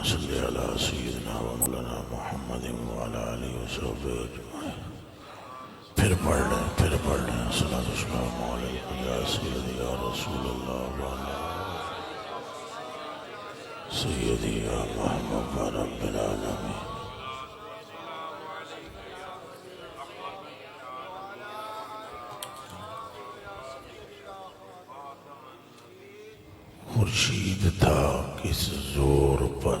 صل على سیدنا و مولانا محمد وعلى آلہ وصحبہ اجمعین۔ پھر پڑھ لیں صلاۃ والسلام علیکم یا سیدی یا رسول اللہ وعلی سیدی یا محمد رب العالمین۔ خورشید تھا کس زور پر،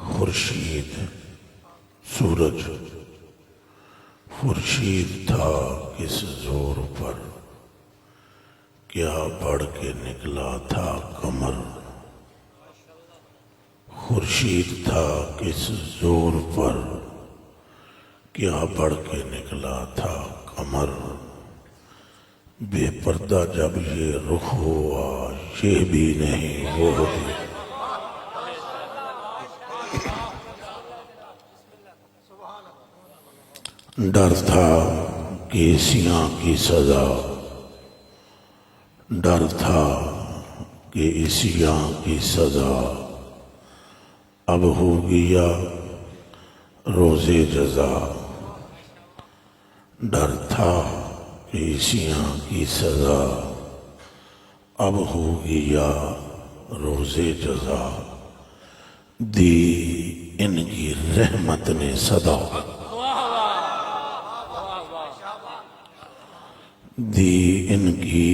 خورشید سورج، خورشید تھا کس زور پر، کیا بڑھ کے نکلا تھا قمر، خورشید تھا کس زور پر، کیا بڑھ کے نکلا تھا قمر، بے پردہ جب یہ رخ ہوا یہ بھی نہیں وہ بھی۔ ڈر تھا کہ عیسیاں کی سزا، ڈر تھا کہ عیسیاں کی سزا، اب ہو گیا روز جزا، ڈر تھا کہ عیسیاں کی سزا، اب ہو گیا روز جزا، دی ان کی رحمت نے صدا، دی ان کی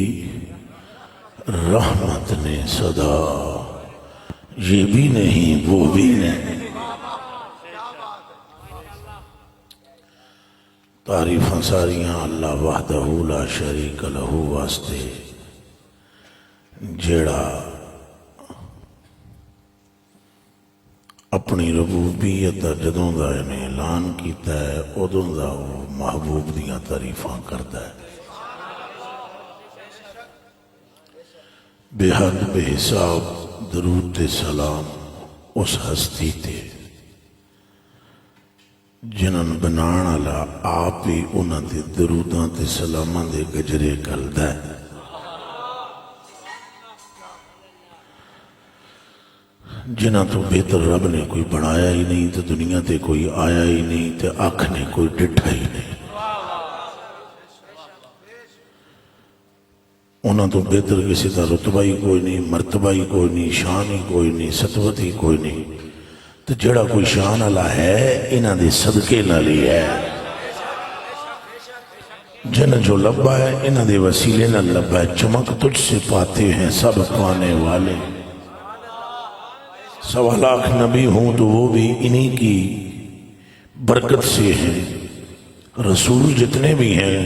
رحمت نے صدا، یہ بھی نہیں وہ بھی نہیں۔ تعریفاں ساریاں اللہ وحدہ لا شریک لہو واسطے، جیڑا اپنی ربوبیت جدوں دا انہیں اعلان کیتا ہے ادوں دا وہ محبوب دیاں تعریفاں کرتا ہے۔ بے حد بے حساب درود سلام اس ہستی تے جنہاں بنان والا آپ ہی انہاں دے دروداں تے سلاماں دے گجرے کلدا ہے۔ جنہاں تو بہتر رب نے کوئی بنایا ہی نہیں تے دنیا تے کوئی آیا ہی نہیں تے اکھ نے کوئی ڈٹھا ہی نہیں۔ انہاں تو بہتر کسی دا رتبہ ہی کوئی نہیں، مرتبہ ہی کوئی نہیں، شان ہی کوئی نہیں، سطوت ہی کوئی نہیں، تو جڑا کوئی شان اللہ ہے انہاں دے صدقے نالی ہے۔ جن جو لبا ہے انہاں دے وسیلے نہ لبا ہے، چمک تجھ سے پاتے ہیں سب پانے والے، 1.25 لاکھ نبی ہوں تو وہ بھی انہی کی برکت سے ہیں، رسول جتنے بھی ہیں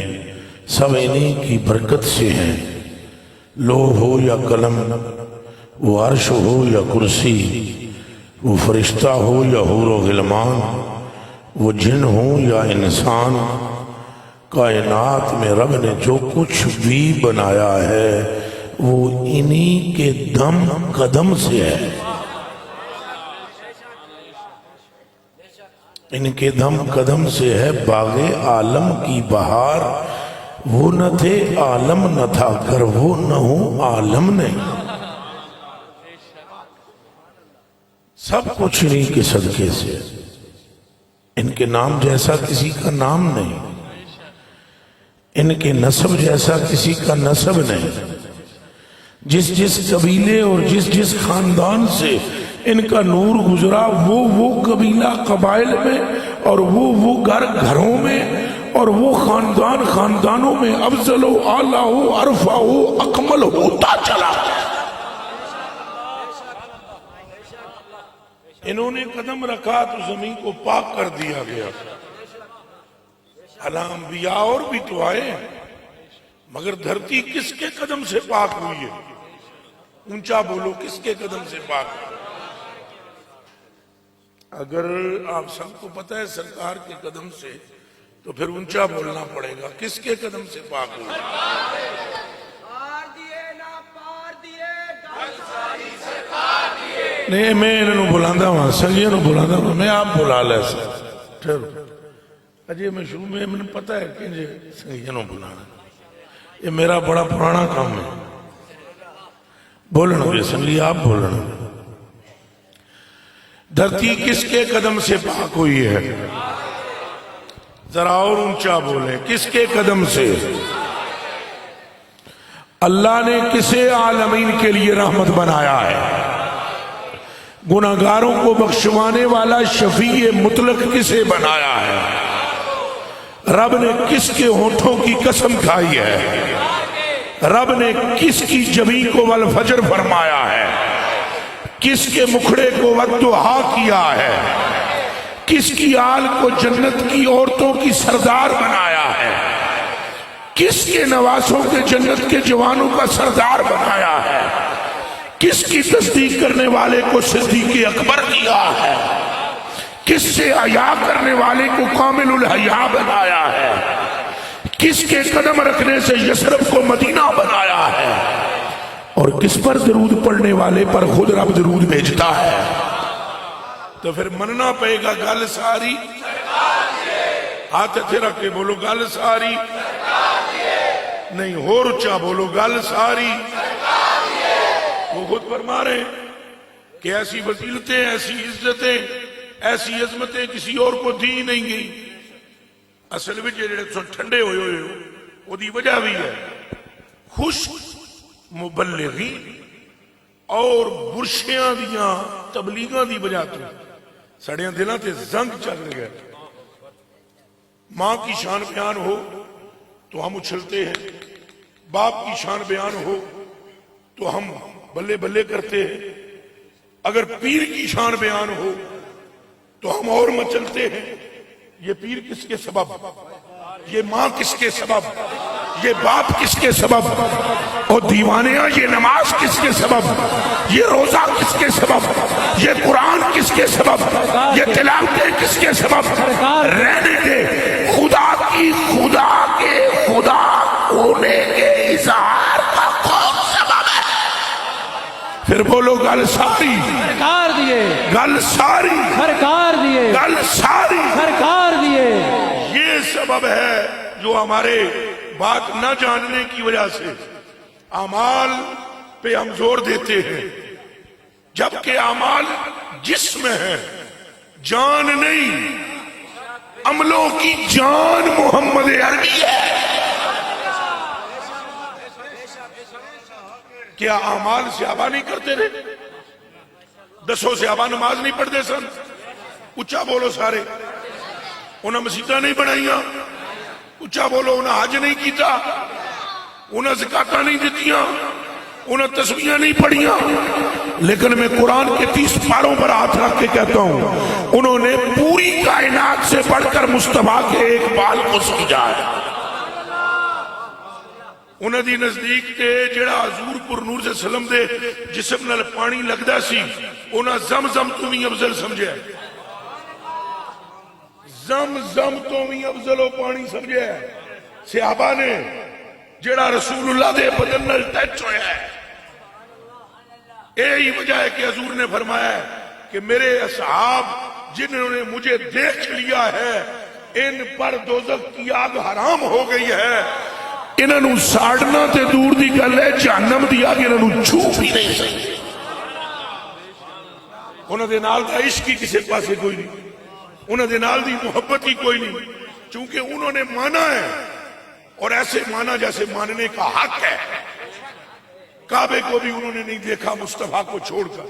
سب انہی کی برکت سے ہیں، لوح ہو یا قلم، وہ عرش ہو یا کرسی، وہ فرشتہ ہو یا حور و غلمان، وہ جن ہو یا انسان، کائنات میں رب نے جو کچھ بھی بنایا ہے وہ انہی کے دم قدم سے ہے، ان کے دم قدم سے ہے۔ باغ عالم کی بہار، وہ نہ تھے عالم نہ تھا، گر وہ نہ ہوں عالم نہیں، سب کچھ انہی کے صدقے سے، ان کے نام جیسا کسی کا نام نہیں، ان کے نسب جیسا کسی کا نسب نہیں، جس جس قبیلے اور جس جس خاندان سے ان کا نور گزرا وہ قبیلہ قبائل میں، اور وہ گھر گھروں میں، اور وہ خاندان خاندانوں میں افضل و اعلیٰ و ارفع و اکمل ہوتا چلا۔ انہوں نے قدم رکھا تو زمین کو پاک کر دیا گیا۔ حالانکہ انبیاء اور بھی تو آئے ہیں، مگر دھرتی کس کے قدم سے پاک ہوئی ہے؟ اونچا بولو، کس کے قدم سے پاک ہوئی؟ اگر آپ سب کو پتہ ہے سرکار کے قدم سے تو پھر اونچا بولنا پڑے گا، کس کے قدم سے پاک ہوئی؟ نہیں میں انہوں بلاندہ ہوں، سنگیوں بلاندہ ہوں، میں آپ بلا لے سکتا ٹھہرو اجے میں شروع میں نے پتہ ہے کہ سنگیوں بلانا، یہ میرا بڑا پرانا کام ہے، بولنا بھی سنگی آپ بولنا۔ دھرتی کس کے قدم سے پاک ہوئی ہے؟ ذرا اور اونچا بولیں، کس کے قدم سے؟ اللہ نے کسے عالمین کے لیے رحمت بنایا ہے؟ گناہگاروں کو بخشوانے والا شفیع مطلق کسے بنایا ہے؟ رب نے کس کے ہونٹوں کی قسم کھائی ہے؟ رب نے کس کی جبین کو والفجر فرمایا ہے؟ کس کے مکھڑے کو والضحیٰ کیا ہے؟ کس کی آل کو جنت کی عورتوں کی سردار بنایا ہے؟ کس کے نواسوں کے جنت کے جوانوں کا سردار بنایا ہے؟ کس کی تصدیق کرنے والے کو صدیق اکبر کیا ہے؟ کس سے حیا کرنے والے کو کامل الحیا بنایا ہے؟ کس کے قدم رکھنے سے یثرب کو مدینہ بنایا ہے؟ اور کس پر درود پڑھنے والے پر خود رب درود بھیجتا ہے؟ تو پھر مننا پڑے گا گل ساری، ہاتھ اتھے رکھ کے بولو گل ساری، نہیں ہو رچا بولو گل ساری۔ وہ خود فرما رہے ہیں کہ ایسی فضیلتیں، ایسی عزتیں، ایسی عظمتیں کسی اور کو دی نہیں گئی۔ اصل میں جڑے ٹھنڈے ہوئے ہو وہ دی وجہ بھی ہے خوش مبلغین اور برشیاں دیاں تبلیغاں دی وجہ تو سڑیاں دلاں تے زنگ چل گئے۔ ماں کی شان بیان ہو تو ہم اچھلتے ہیں، باپ کی شان بیان ہو تو ہم بلے بلے کرتے ہیں، اگر پیر کی شان بیان ہو تو ہم اور مچلتے ہیں۔ یہ پیر کس کے سبب، یہ ماں کس کے سبب، یہ باپ کس کے سبب، اور دیوانیاں یہ نماز کس کے سبب، یہ روزہ کس کے سبب، یہ قرآن کس کے سبب، یہ تلاوتیں کس کے سبب؟ رہنے دے، خدا کی خدا کے خدا ہونے کے اظہار کا کون سبب ہے؟ پھر بولو گل ساری، سرکار دیے، گل ساری، سرکار دیے، گل ساری، سرکار دیے۔ یہ سبب ہے جو ہمارے بات نہ جاننے کی وجہ سے اعمال پہ ہم زور دیتے ہیں، جبکہ اعمال جسم ہے، جان نہیں۔ عملوں کی جان محمد عربی ہے۔ کیا اعمال صحابہ نہیں کرتے تھے؟ 10 صحابہ نماز نہیں پڑھتے سن؟ اچھا بولو سارے۔ انہیں مسجدیں نہیں بنائیاں؟ اچھا بولو۔ انہیں حج نہیں کیتا؟ انہیں زکاتاں نہیں دیتیاں؟ انہیں تسبیحاں نہیں پڑھیاں؟ لیکن میں قرآن کے 30 پاروں پر ہاتھ رکھ کے کہتا ہوں انہوں نے پوری کائنات سے بڑھ کر مصطفیٰ کے ایک بال کو سمجھا ہے۔ انہوں دی نزدیک تے جڑا حضور پر نور سے سلم دے جسم نال پانی لگدا سی، انہاں زمزم تو بھی افضل سمجھے، زمزم تو بھی افضل و پانی سمجھے۔ صحابہ نے جڑا رسول اللہ دے بدن نال ٹچ ہویا ہے، یہی وجہ ہے کہ حضور نے فرمایا ہے کہ میرے اصحاب جنہوں نے مجھے دیکھ لیا ہے ان پر دوزخ کی آگ حرام ہو گئی ہے۔ انہوں ساڑنا تے دور دی گل ہے، جہنم دی آگ انہوں چھو بھی نہیں سکتے۔ انہوں دے نال دا عشق کی کسی پاسے کوئی نہیں، انہوں دے نال دی محبت ہی کوئی نہیں، چونکہ انہوں نے مانا ہے اور ایسے مانا جیسے ماننے کا حق ہے۔ کعبے کو بھی انہوں نے نہیں دیکھا مصطفیٰ کو چھوڑ کر،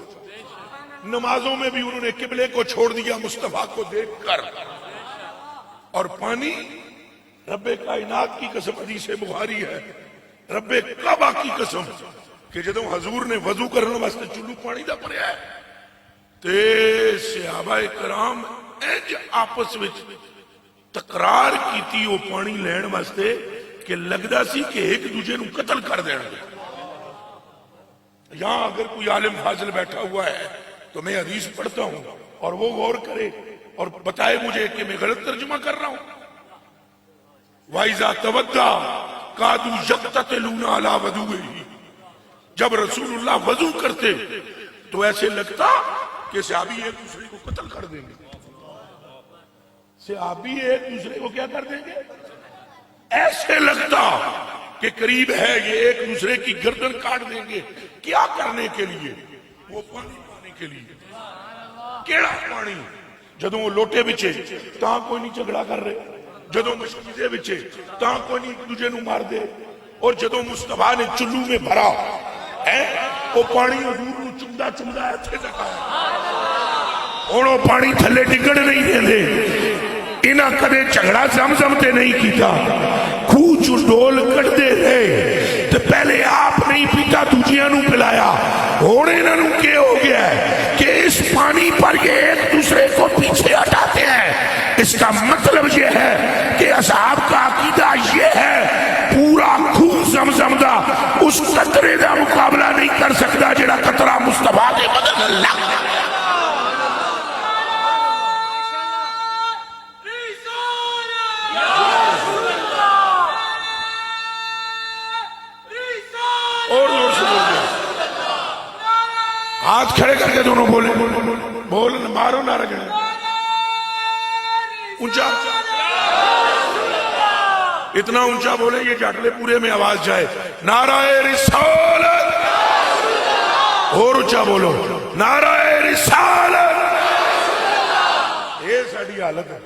نمازوں میں بھی انہوں نے قبلے کو چھوڑ دیا مصطفیٰ کو دیکھ کر۔ اور پانی رب کائنات کی قسم، حدیث بخاری ہے، رب کعبہ کی قسم کہ جدوں حضور نے وضو کرنے واسطے چلو پانی دا بھریا ہے تے صحابہ کرام انج آپس وچ تکرار کیتی وہ پانی لین واسطے کہ لگدا سی کہ ایک دوجے نو قتل کر دین گے۔ یہاں اگر کوئی عالم فاضل بیٹھا ہوا ہے تو میں حدیث پڑھتا ہوں اور وہ غور کرے اور بتائے مجھے کہ میں غلط ترجمہ کر رہا ہوں۔ وَإِذَا تَوَدَّا كَادُوا يَقْتَتِلُونَ عَلَى وَضُوئِهِ، جب رسول اللہ وضو کرتے تو ایسے لگتا کہ صحابی ایک دوسرے کو قتل کر دیں گے، صحابی ایک دوسرے کو کیا کر دیں گے؟ ایسے لگتا کہ قریب ہے یہ ایک دوسرے کی گردن کاٹ دیں گے۔ کیا کرنے کے لیے؟ وہ پانی پانے کے لیے کیڑا پانی جدوں وہ لوٹے بچے تاں کوئی نہیں جھگڑا کر رہے جدوں مشکیزے بچے تاں کوئی نہیں ایک دوجے نو مار دے اور جدوں مصطفیٰ نے چلو میں بھرا وہ پانی حضور نو چمدا چمدا ایتھے تک آیا ہن وہ پانی تھلے ڈگن نہیں دیندے انہاں کدے جھگڑا زمزم تے نہیں کیتا خوہ چوں ڈول کڈدے رہے تے پہلے آپ نہیں پیتا دوجیاں نو پلایا ہن انہاں نو کیا ہو گیا ہے کہ اس پانی پر یہ ایک دوسرے کو پیچھے ہٹاتے ہیں اس کا مطلب یہ ہے کہ اصحاب کا عقیدہ یہ ہے پورا خوہ زمزم دا اس قطرے دا مقابلہ نہیں کر سکتا جڑا قطرہ مصطفیٰ دے بدن لگ ہاتھ کھڑے کر کے دونوں بولے بول مارو نہ رگڑے اونچا اتنا اونچا بولے یہ جاٹلے پورے میں آواز جائے نعرہ رسالت اور اونچا بولو نعرہ رسالت یہ ساڑی حالت ہے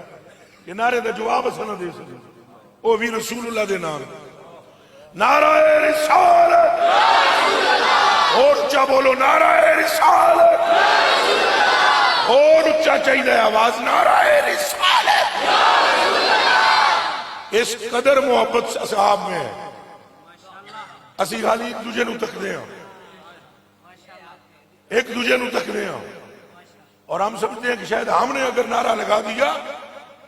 یہ نعرے دا جواب سنہ دے سکتے وہ بھی رسول اللہ دے نام نعرہ رسالت اور اچھا بولو نعرہ رسالت اور اچھا چاہیے آواز نعرہ رسالت اس قدر محبت اصحاب میں ہے اسی خالی ایک دوجے نو تک دے ہیں ایک دوجے نو تک دے ہیں اور ہم سمجھتے ہیں کہ شاید ہم نے اگر نعرہ لگا دیا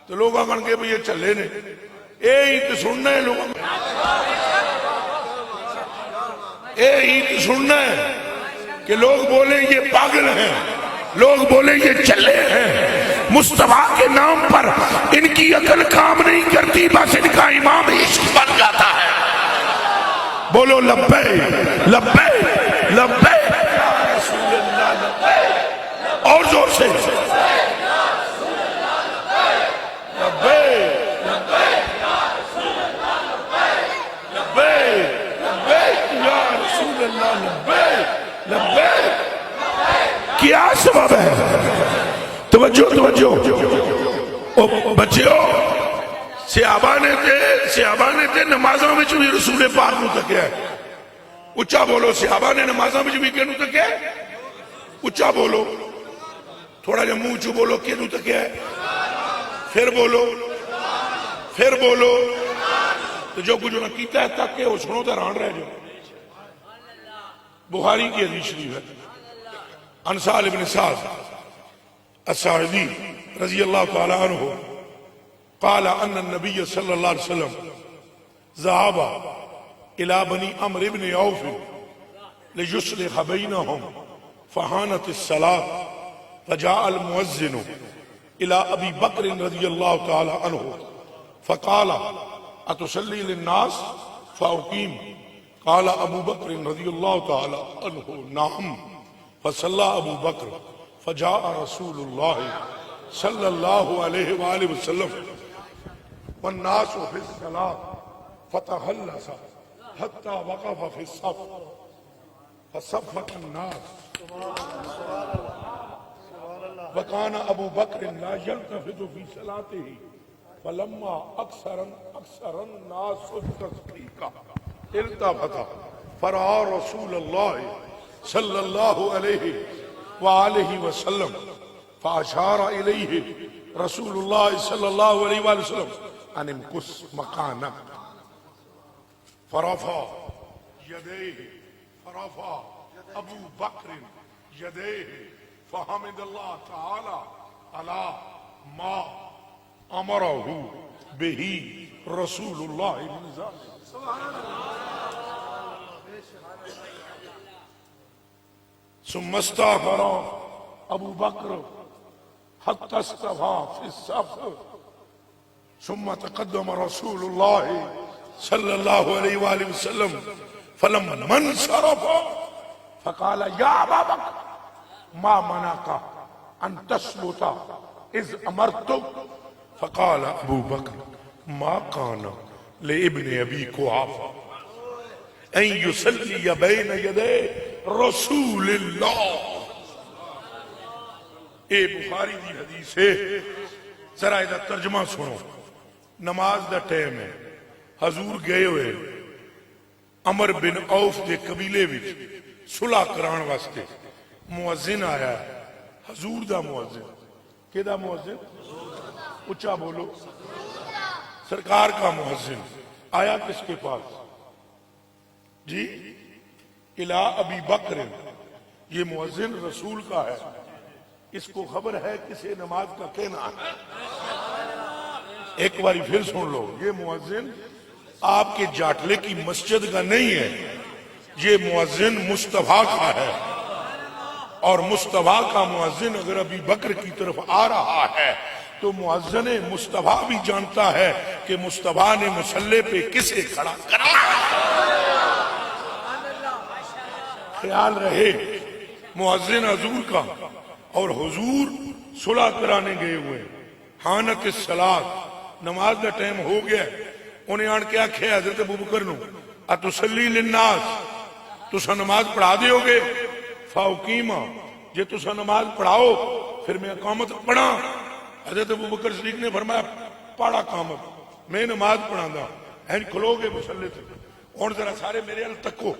تو لوگ آگن کے بھئی یہ چلے نے اے ہی تو سننا ہے لوگوں اے ہی سننا ہے کہ لوگ بولیں یہ پاگل ہیں لوگ بولیں یہ چلے ہیں مصطفیٰ کے نام پر ان کی عقل کام نہیں کرتی بس ان کا امام عشق بن جاتا ہے بولو لبیک لبیک لبیک یا رسول اللہ لبیک اور زور سے کیا سبب ہے توجہ توجہ بچیو صحابہ نے تے نمازوں میں بھی رسول پاک نو تکیا ہے اچھا بولو صحابہ نے نمازوں میں بھی کینو تکیا ہے اچھا بولو تھوڑا جا منہ چو بولو کینو تکیا ہے پھر بولو تو جو کچھ انہوں نے کیتا ہے تک کہ وہ سنو تا ران رہ جو بخاری کی حدیث شریف ہے عن سہل بن سعد الساعدی رضی اللہ تعالی عنہ قال ان النبی صلی اللہ علیہ وسلم ذهب الى بني عمرو بن عوف ليصلح بينهم فحانت الصلاة فجاء المؤذن الى ابي بکر رضی اللہ تعالی عنہ فقال اتصلی للناس فاقیم قال ابو بکر رضی اللہ تعالی عنہ نعم فصلى ابو بکر فجاء رسول اللہ صلی اللہ علیہ وآلہ وسلم والناس في الصلاة فتخلص حتى وقف في الصف فصفق الناس وكان ابو بکر لا يلتفت في صلاته فلما اکثر الناس التصفیق التفت فرأى رسول اللہ صلی اللہ علیہ وآلہ وسلم فاشار الیہ رسول اللہ صلی اللہ علیہ وآلہ وسلم ان امکس مکانک فرفع ابو بکر یدیہ فحمد اللہ تعالی علی ما امرہ بہی رسول اللہ من ذالک ثم استغفر ابو بکر حتی استوى في الصف ثم تقدم رسول اللہ صلی اللہ علیہ وآلہ وسلم فلما انصرف فقال یا ابا بکر ما منعك ان تثبت اذ امرتك فقال ابو بکر ما كان لابن ابی قحافہ ان يصلي بين يدي رسول اللہ اے بخاری دی حدیث ہے، ذرا دا ترجمہ سنو۔ نماز دا ٹائم ہے، حضور گئے ہوئے عمر بن عوف دے قبیلے وچ صلح کران واسطے، مؤذن آیا ہے، حضور دا مؤذن، کہ دا مؤذن؟ اچھا بولو، سرکار کا مؤذن آیا کس کے پاس؟ جی الا ابی بکر، یہ مؤذن رسول کا ہے، اس کو خبر ہے کسے نماز کا کہنا ہے۔ ایک باری پھر سن لو، یہ مؤذن آپ کے جاٹلے کی مسجد کا نہیں ہے، یہ مؤذن مصطفیٰ کا ہے، اور مصطفیٰ کا مؤذن اگر ابی بکر کی طرف آ رہا ہے تو مؤذن مصطفیٰ بھی جانتا ہے کہ مصطفیٰ نے مصلی پہ کسے کھڑا کرنا ہے۔ خیال رہے مؤذن حضور کا، اور حضور صلح کرانے گئے ہوئے، حانت الصلاۃ، نماز کا ٹائم ہو گیا، انہیں آن کے آکھے حضرت ابوبکر نو اتسلی للناس، تسا نماز پڑھا دیو گے؟ فاقیما، جے تسا نماز پڑھاؤ پھر میں اقامت پڑھا۔ حضرت ابوبکر صدیق نے فرمایا پڑھا اقامت، میں نماز پڑھا دا، این کھلو گے مسلے سے، اور ذرا سارے میرے ال تکو،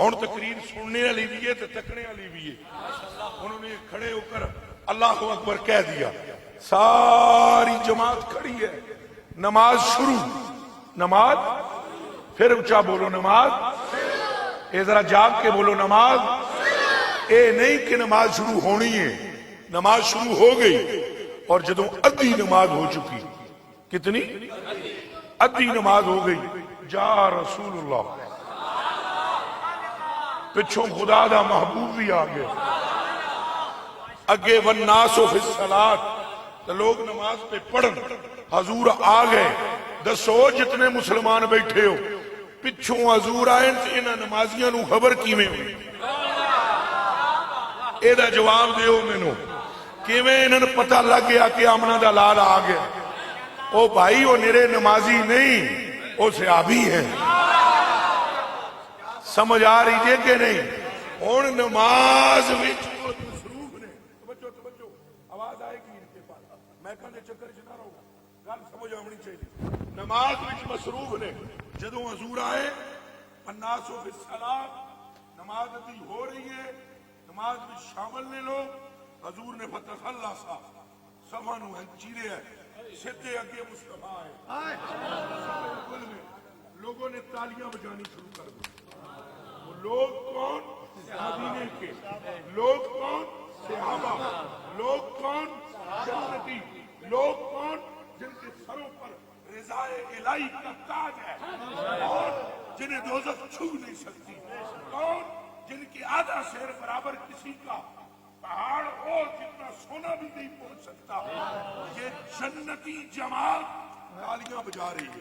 اور تقریر سننے والی بھی ہے تو تکنے والی بھی ہے۔ انہوں نے کھڑے ہو کر اللہ اکبر کہہ دیا، ساری جماعت کھڑی ہے، نماز شروع، نماز، پھر اونچا بولو نماز، اے ذرا جاگ کے بولو نماز، اے نہیں کہ نماز شروع ہونی ہے، نماز شروع ہو گئی، اور جدوں ادھی نماز ہو چکی، کتنی؟ ادھی نماز ہو گئی، جا رسول اللہ، پچھوں خدا دا محبوب بھی آ گئے، اگے والناس فی الصلاۃ، تو لوگ نماز پہ پڑھن، حضور آ گئے۔ دسو جتنے مسلمان بیٹھے ہو، پچھوں حضور آئے تو انہاں نمازیاں نو خبر کیویں ہوئی؟ اے دا جواب دیو مینوں، کیویں انہاں نوں پتہ لگ گیا کہ آمنہ دا لال آ گیا؟ او بھائی وہ نرے نمازی نہیں، وہ صحابی ہیں۔ سمجھ آ رہی ہے کہ نہیں؟ ہن نماز وچ مصروف نے، توجہ توجہ، آواز آئے گی ان کے پاس، میں کہنے چکر چ نہ رہو، گل سمجھ آونی چاہیے۔ نماز وچ مصروف نے، جدوں حضور آئے الناس فی الصلاۃ، نماز ادھی ہو رہی ہے، نماز وچ شامل نے لوگ، حضور نے فتخلا صاحب صفا نو چیرے ہے، سیدھے اگے مصطفیٰ آئے، لوگوں نے تالیاں بجانی شروع کر دی۔ وہ لوگ کون؟ مدینے کے لوگ، کون؟ صحابہ، لوگ کون؟ جنتی، لوگ کون؟ جن کے سروں پر رضائے الہی کا تاج ہے، اور جنہیں دوزخ چھو نہیں سکتی، کون؟ جن کے آدھا شہر برابر کسی کا پہاڑ اور جتنا سونا بھی نہیں پہنچ سکتا، یہ جنتی جماعت تالیاں بجا رہی ہے۔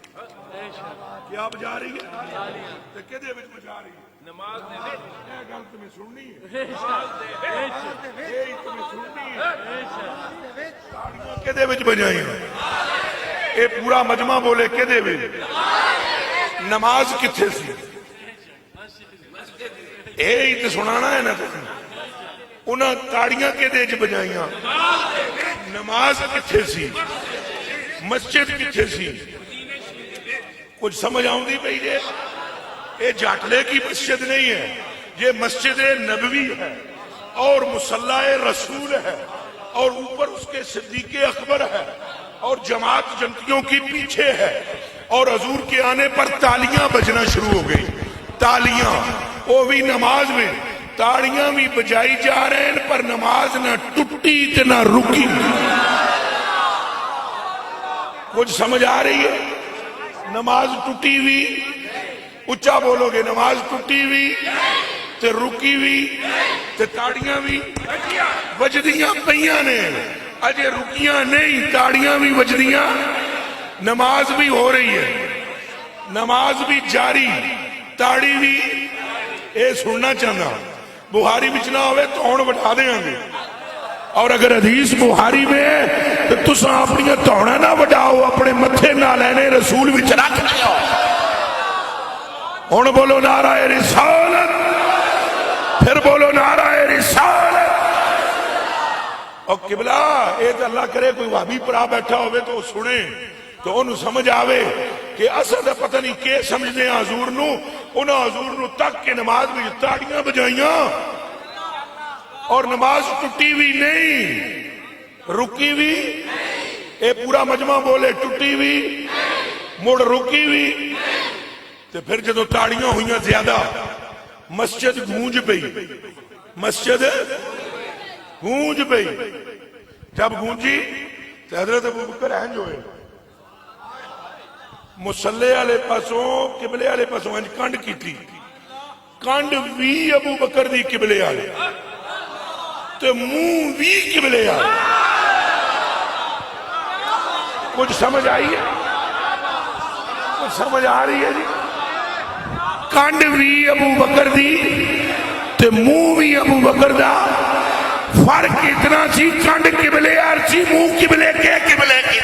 کیا بجا رہی ہے؟ تو کدے وچ بجا رہی ہے؟ نماز دے وچ۔ اے گل تمہیں سننی ہے، نماز دے وچ، اے تمہیں سننی ہے، تالیاں کدے وچ بجائیں؟ اے پورا مجمع بولے کدے وچ؟ نماز کتھے سی؟ اے تے سنانا ہے نا تساں، انہاں تاڑیاں کدے وچ بجائیاں؟ نماز کتھے سی؟ مسجد کتھے سی؟ کچھ سمجھ آؤندی پئی جے؟ یہ جاٹلے کی مسجد نہیں ہے، یہ مسجد نبوی ہے، اور مصلی رسول ہے، اور اوپر اس کے صدیق اکبر ہے، اور جماعت جنتیوں کی پیچھے ہے، اور حضور کے آنے پر تالیاں بجنا شروع ہو گئی۔ تالیاں وہ بھی نماز میں، تاڑیاں بھی بجائی جا رہے ہیں، پر نماز نہ ٹوٹی نہ رکی۔ کچھ سمجھ آ رہی ہے؟ نماز ٹوٹی ہوئی، اچھا بولو گے، نماز ٹوٹی ہوئی تے رکی ہوئی تے تاڑیاں بھی وجدیاں پئیاں نے، اجے رکیاں نہیں، تاڑیاں بھی وجدیاں، نماز بھی ہو رہی ہے، نماز بھی جاری، تاڑی بھی۔ اے سننا چاہنا بخاری وچ نہ ہوئے تو ہن بٹھا دیاں گے، اور اگر حدیث بخاری میں ہے تو تساں اپنی توڑا نہ وڈاؤ، اپنے متھے نہ لینے رسول وچ رکھ لو۔ ہن بولو نعرہ رسالت، پھر بولو نعرہ رسالت۔ اور قبلہ اے تے اللہ کرے کوئی وہابی پرا بیٹھا ہوئے تو سنے تو انہوں سمجھ آوے کہ اصل پتہ نہیں کہ سمجھنے حضور نو انہوں حضور نو تک کے نماز میں تاڑیاں بجائیاں اور نماز ٹوٹی بھی نہیں رکی بھی اے پورا مجمع بولے ٹوٹی بھی مڑ رکی بھی تو پھر جدو تاڑیاں ہوئیاں زیادہ مسجد گونج پئی مسجد گونج پئی جب گونجی تو حضرت ابوبکر ہنج ہوئے مسلے والے پاسوں قبلے والے پاسوں ہنج کنڈ کی تھی کنڈ وی ابوبکر دی قبلے والے تو منہ وی قبلے والے کچھ سمجھ آئی ہے کچھ سمجھ آ رہی ہے جی کنڈ بھی ابو بکر دی تے منہ بھی ابو بکر دا فرق اتنا سی کنڈ قبلے آر سی منہ قبلے کے قبلے کی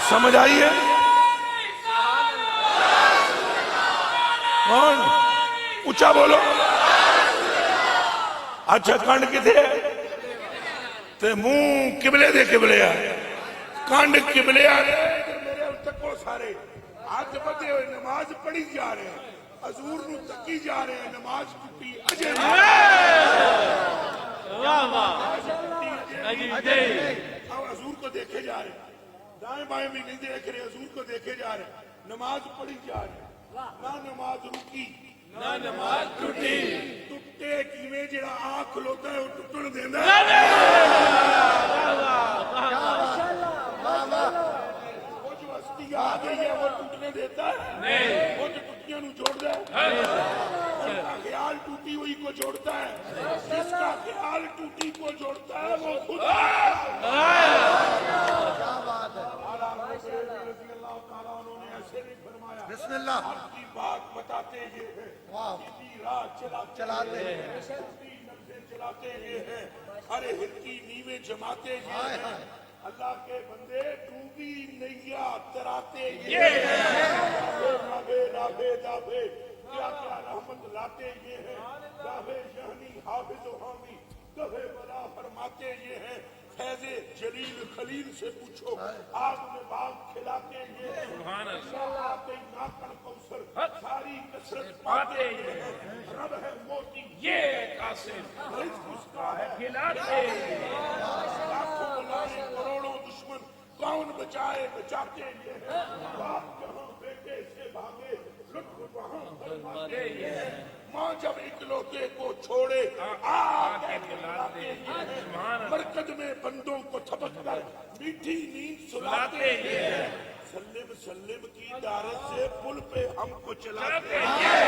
سمجھ آئی ہے کون اچھا بولو اچھا کنڈ کتے تے منہ قبلے دے قبلے آئے کنڈ قبلے آئے میرے تکو سارے ہاتھ بدے ہوئے نماز پڑھی جا رہے ہیں حضور نو تکی جا رہے ہیں نماز ٹوٹی اجے حضور کو دیکھے جا رہے ہیں دائیں بائیں بھی نہیں دیکھ رہے حضور کو دیکھے جا رہے ہیں نماز پڑھی جا رہے ہیں نہ نماز رکی نہ نماز ٹوٹی ٹوٹے کیویں جڑا آنکھ کھلوتا ہے وہ ٹوٹن دیندا ہے وہ جو ہستی آ گئی ہے وہ ٹوٹنے دیتا ہے وہ جو ٹوٹیاں نو جوڑتا ہے جس کا خیال ٹوٹی ہوئی کو جوڑتا ہے جس کا خیال ٹوٹی کو جوڑتا ہے وہ خدا بسم اللہ آپ کی بات بتاتے یہ ہے سیدھی راہ چلاتے ہیں سیدھی نبزیں چلاتے یہ ہے ارے ہلکی نیویں جماتے یہ ہے اللہ کے بندے ڈوبی نیا تراتے یہ ہے راہے راہے داہے کیا کیا رحمت لاتے یہ ہے داہے یعنی حافظ و حامی دہے بلا فرماتے یہ ہے فیض جلیل خلیل سے پوچھو آگ میں باغ کھلاتے یہ ہے آتے ناکڑ کوثر ساری کثرت پاتے یہ ہے رب ہے موتی یہ قاسم رزق اس کا ہے کھلاتے لاکھوں بلائیں کروڑوں دشمن کون بچائے بچاتے یہ ہے باپ جہاں بیٹے سے بھاگے لطف وہاں فرماتے یہ ہے ماں جب اکلوتے کو چھوڑے آگے کھلاتے یہ ہے مرکز میں بندوں کو تھپک کر میٹھی نیند سلاتے یہ ہے سلم سلم کی دارت سے پل پہ ہم کو چلاتے یہ ہے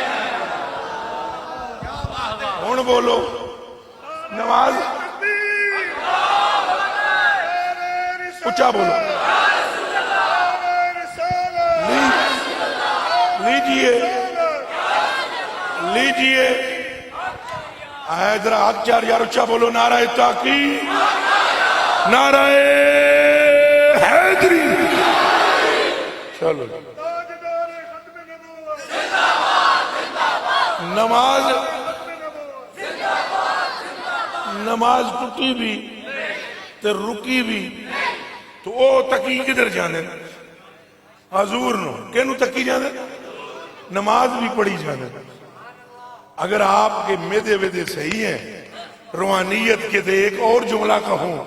کون بولو نماز اچھا بولو لیجئے ادھر ہاتھ چار یار اچھا بولو نعرہ تحقیق نعرہ حیدری چلو نماز ٹوٹی بھی تے رکی بھی تو او تکی کدھر جانے حضور نو کینو تکی جانے نماز بھی پڑھی جانے اگر آپ کے میدے ویدے صحیح ہیں روحانیت کے دے ایک اور جملہ کہوں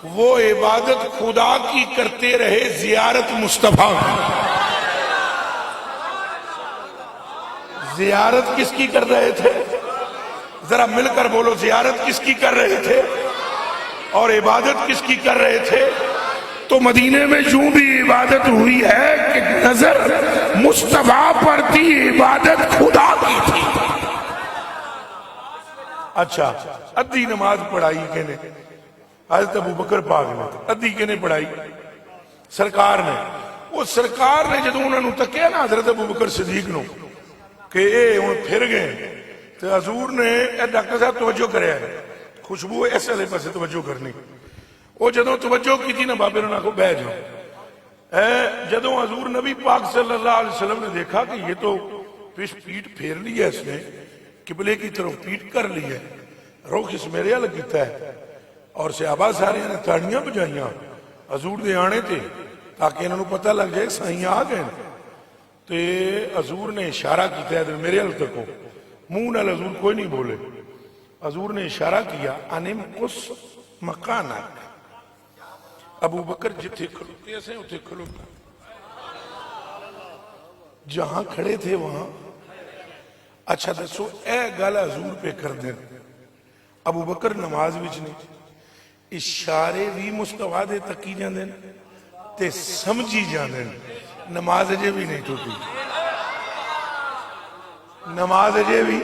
وہ عبادت خدا کی کرتے رہے زیارت مصطفیٰ زیارت کس کی کر رہے تھے ذرا مل کر بولو زیارت کس کی کر رہے تھے اور عبادت کس کی کر رہے تھے تو مدینے میں یوں بھی عبادت ہوئی ہے کہ نظر مصطفیٰ پر تھی عبادت خدا کی تھی اچھا ادھی نماز پڑھائی کہنے حضرت ابوبکر پاک نے ادھی کہنے پڑھائی سرکار نے وہ سرکار نے جدو انہوں نے تکیا نا حضرت ابوبکر صدیق نو کہ اے ان پھر گئے تو حضور نے ڈاکٹر صاحب توجہ کرے ہے خوشبو ایسے لے پاسے توجہ کرنی وہ جدو توجہ کی تھی نا بابے نے کو بہ جاؤ جدو حضور نبی پاک صلی اللہ علیہ وسلم نے دیکھا کہ یہ تو پیٹ پھیر لی ہے اس نے, قبلے کی طرف پیٹ کر لی ہے, رخ اس میرے ال کیتا ہے, اور صحابہ سارے نے تاڑیاں بجائیاں حضور دے آنے تھے تاکہ انہوں پتہ لگ جائے سائیاں آ گئے. تے حضور نے اشارہ کیتا ہے میرے ال تکو, منہ نال حضور کوئی نہیں بولے, حضور نے اشارہ کیا انم قص مکانک, ابو بکر جتھے کھلوتے سے اتھے کھلوتا, جہاں کھڑے تھے وہاں. اچھا دسو اے گل حضور پہ کر دیں, ابو بکر نماز وچ نہیں, اشارے بھی مستفا دے تکی جاندے تے سمجھی جاندے, نماز اجے بھی نہیں ٹوٹی, نماز اجے بھی.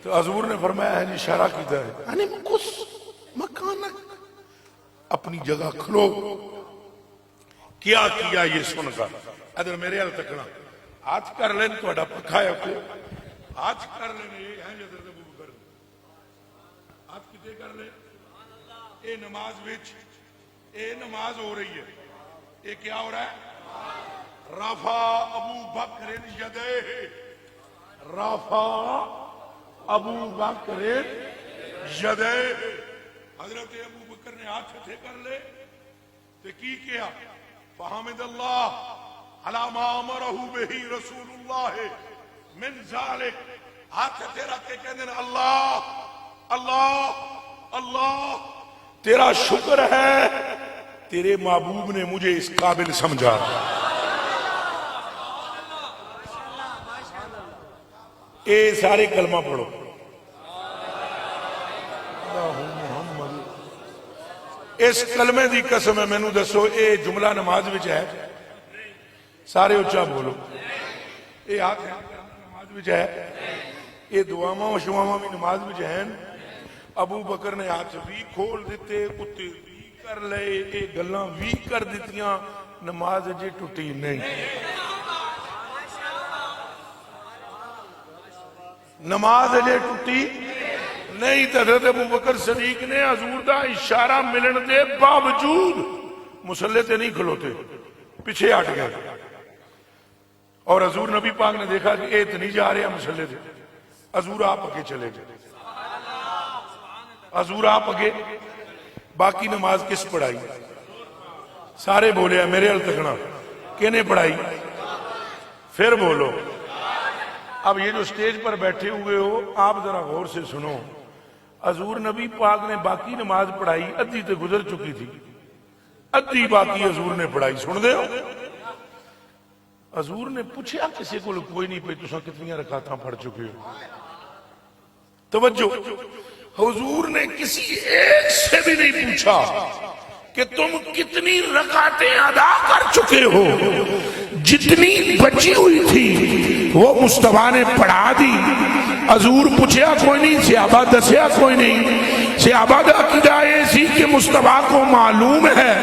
تو حضور نے فرمایا ہے اشارہ کیتا ہے انم قص مکانک, اپنی جگہ کھلو. کیا کیا یہ سن کر ادھر میرے ال تکنا, ہاتھ کر لیں تو پکھا ہے کو ہاتھ کر لیں, یہ ہے ادھر ابو بکر ہاتھ کتے کر لیں. اے نماز وچ اے نماز ہو رہی ہے, اے کیا ہو رہا ہے؟ رفع ابو بکر یدیہ, رفع ابو بکر یدیہ, حضرت ابو بکر نے ہاتھ تھے کر لے تو کی کیا؟ فحمد اللہ علی ما امرہ بہ رسول اللہ من ذالک, ہاتھ تھے رکھ کے کہنے اللہ اللہ اللہ, تیرا شکر ہے تیرے محبوب نے مجھے اس قابل سمجھا. اے سارے کلمہ پڑھو, اس کلمے دی قسم ہے مینوں دسو اے جملہ نماز وچ ہے؟ سارے اچھا بولو. اے ہاتھ نماز وچ ہے؟ اے دعاواں و شعاواں بھی نماز وچ ہیں؟ ابو بکر نے ہاتھ بھی کھول دیتے, کتے بھی کر لے, اے گلاں بھی کر دیتیاں, نماز جی ٹوٹی نہیں. نماز جی ٹوٹی نہیں. حضرت ابو بکر صدیق نے حضور دا اشارہ ملن دے باوجود مصلے تے نہیں کھلوتے, پیچھے ہٹ گئے, اور حضور نبی پاک نے دیکھا کہ اے تو نہیں جا رہے مصلے تے, حضور آپ اگے چلے گئے. حضور آپ اگے, باقی نماز کس پڑھائی؟ سارے بولے ہیں میرے ال تکنا, کہنے پڑھائی؟ پھر بولو. اب یہ جو سٹیج پر بیٹھے ہوئے ہو آپ ذرا غور سے سنو, حضور نبی پاک نے باقی نماز پڑھائی, ادھی تے گزر چکی تھی, ادھی باقی حضور نے پڑھائی. سن دے ہو حضور نے پوچھا کسی کو کوئی نہیں پہ تساں کتنی رکعتاں پڑھ چکے ہو؟ توجہ, حضور نے کسی ایک سے بھی نہیں پوچھا کہ تم کتنی رکعتیں ادا کر چکے ہو, جتنی بچی ہوئی تھی وہ مصطفیٰ نے پڑھا دی. حضور پوچھا کوئی نہیں, صحابہ دسیا کوئی نہیں. صحابہ دا عقیدہ ایسی کہ مصطفیٰ کو معلوم ہے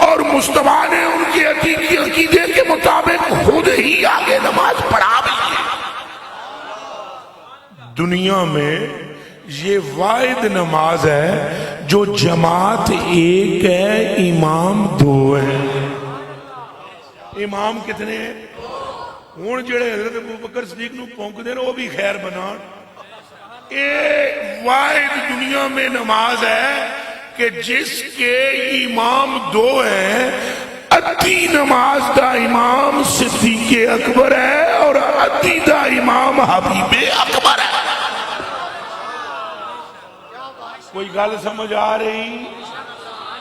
اور مصطفیٰ نے ان کے عقیدے کے مطابق خود ہی آگے نماز پڑھا بھی. دنیا میں یہ واحد نماز ہے جو جماعت ایک ہے, امام دو ہے. امام کتنے ہیں؟ ہوں جڑے حضرت ابو بکر صدیق نو پونک دے وہ بھی خیر بنا. ایک واحد دنیا میں نماز ہے کہ جس کے امام دو ہیں, ادھی نماز دا امام صدیق اکبر ہے اور ادھی دا امام حبیب اکبر ہے. کوئی گل سمجھ آ رہی؟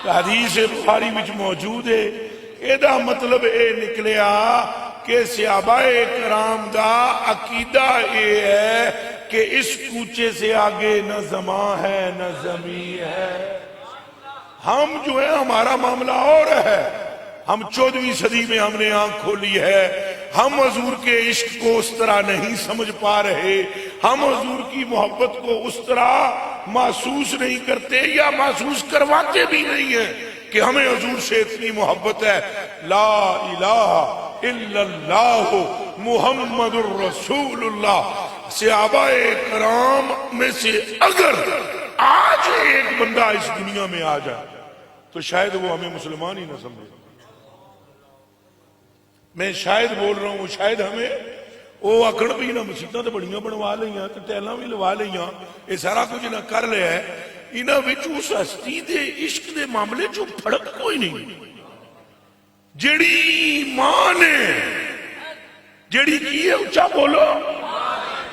حدیث بخاری وچ موجود ہے. ایدہ مطلب اے نکلیا کہ صحابہ کرام دا عقیدہ اے ہے کہ اس کوچے سے آگے نہ زمان ہے نہ زمین ہے. ہم جو ہے ہمارا معاملہ اور ہے, ہم 14ویں صدی میں ہم نے آنکھ کھولی ہے, ہم حضور کے عشق کو اس طرح نہیں سمجھ پا رہے, ہم حضور کی محبت کو اس طرح محسوس نہیں کرتے یا محسوس کرواتے بھی نہیں ہیں کہ ہمیں حضور سے اتنی محبت ہے. لا الہ الا اللہ محمد الرسول اللہ. صحابہ کرام میں سے اگر آج ایک بندہ اس دنیا میں آ جائے تو شاید وہ ہمیں مسلمان ہی نہ سمجھے. میں شاید بول رہا ہوں, شاید ہمیں وہ آخر بھی انہیں مسیطاں تو بڑیاں بنوا لئیاں تو ٹیلاں بھی لوا لئیاں یہ سارا کچھ نہ کر لیا ہے انہاں وچ اس ہستی دے عشق دے معاملے چوں فرق کوئی نہیں جیڑی ایمان ہے جیڑی کی ہے اونچا بولو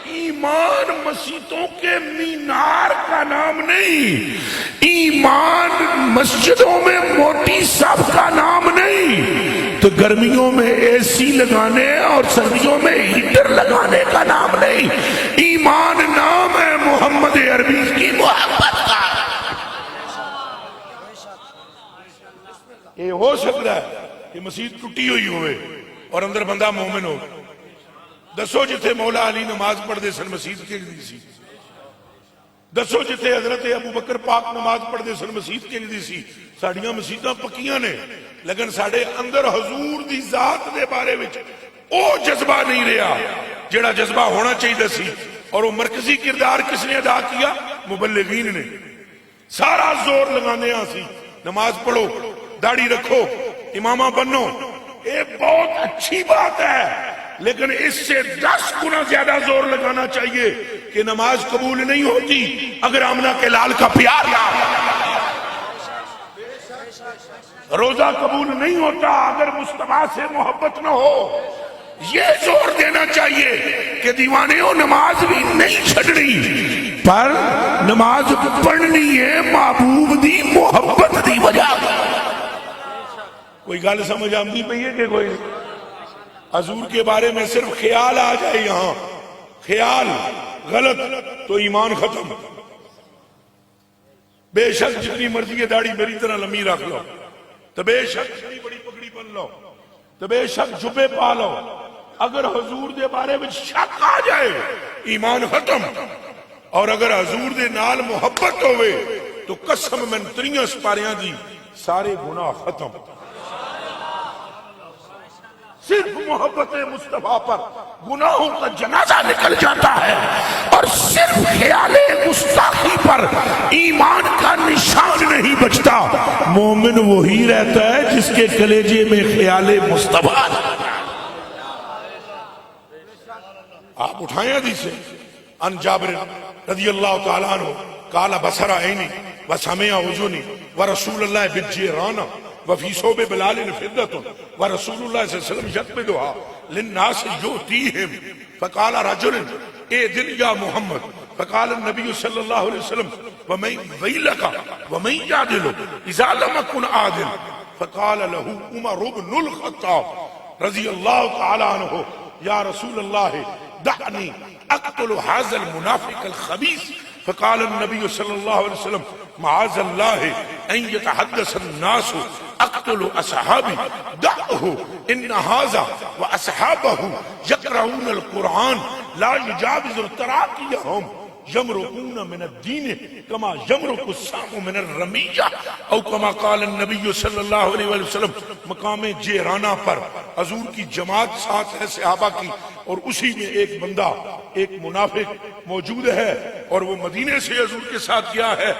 ایمان مسیطوں کے مینار کا نام نہیں ایمان مسجدوں میں موٹی صف کا نام نہیں تو گرمیوں میں اے سی لگانے اور سردیوں میں ہیٹر لگانے کا نام نہیں ایمان نام ہے محمد عربی کی محبت کا یہ ہو سکتا ہے کہ مسجد ٹوٹی ہوئی ہوئے اور اندر بندہ مومن ہو دسو جتھے مولا علی نماز پڑھ دے سن مسجد کے دی سی دسو جتھے حضرت ابو بکر پاک نماز پڑھ دے سن مسجد کے دی سی ساڑیاں مسجداں پکیاں نے لیکن ساڑے اندر حضور دی ذات دے بارے وچ او جذبہ نہیں رہا جڑا جذبہ ہونا چاہیے سی اور وہ مرکزی کردار کس نے ادا کیا مبلغین نے سارا زور لگانے سی نماز پڑھو داڑھی رکھو امامہ بنو یہ بہت اچھی بات ہے لیکن اس سے 10 گنا زیادہ زور لگانا چاہیے کہ نماز قبول نہیں ہوتی اگر آمنہ کے لال کا پیار نہ روزہ قبول نہیں ہوتا اگر مصطفیٰ سے محبت نہ ہو یہ زور دینا چاہیے کہ دیوانے ہو نماز بھی نہیں چھڑنی پر نماز پڑھنی ہے محبوب دی محبت دی وجہ کوئی گل سمجھ آمدی پئی ہے کہ کوئی حضور کے بارے میں صرف خیال آ جائے یہاں خیال غلط تو ایمان ختم بے شک جتنی مرضی ہے داڑھی میری طرح لمبی رکھ لو تو بے شک جتنی بڑی پگڑی بن لو تو بے شک جبے پا لو اگر حضور دے بارے میں شک آ جائے ایمان ختم اور اگر حضور دے نال محبت ہوئے تو قسم من 3 سپاریاں دی سارے گناہ ختم صرف محبت مصطفیٰ پر گناہوں کا جنازہ نکل جاتا ہے اور صرف خیال گستاخی پر ایمان کا نشان نہیں بچتا مومن وہی رہتا ہے جس کے کلیجے میں خیال مصطفیٰ آپ اٹھائیں حدیث سے ان جابر رضی اللہ تعالیٰ عنہ قال بصر عینی وسمع اذنی ورسول اللہ بالجیرانہ وفی صوب بلال فدت ورسول اللہ صلی اللہ علیہ وسلم یقبدها للناس یؤتیہم فقال رجل اے دل یا محمد فقال النبی صلی اللہ علیہ وسلم ومن ویلک ومن یعدل اذا لم کن عادل فقال له عمر بن الخطاب رضی اللہ تعالی عنہ یا رسول اللہ دعنی اقتل هذا المنافق الخبیث فقال النبي صلى الله عليه وسلم معاذ الله ان يتحدث الناس اقتل اصحابي دعه ان هذا واصحابه يقرؤون القرآن لا يجاوز تراقيهم يمرقون من الدين كما يمرق السهم من الرمية او كما قال النبي صلی اللہ علیہ وسلم مقام جیرانہ پر حضور کی جماعت ساتھ ہے صحابہ کی اور اسی میں ایک بندہ ایک منافق موجود ہے اور وہ مدینے سے حضور کے ساتھ گیا ہے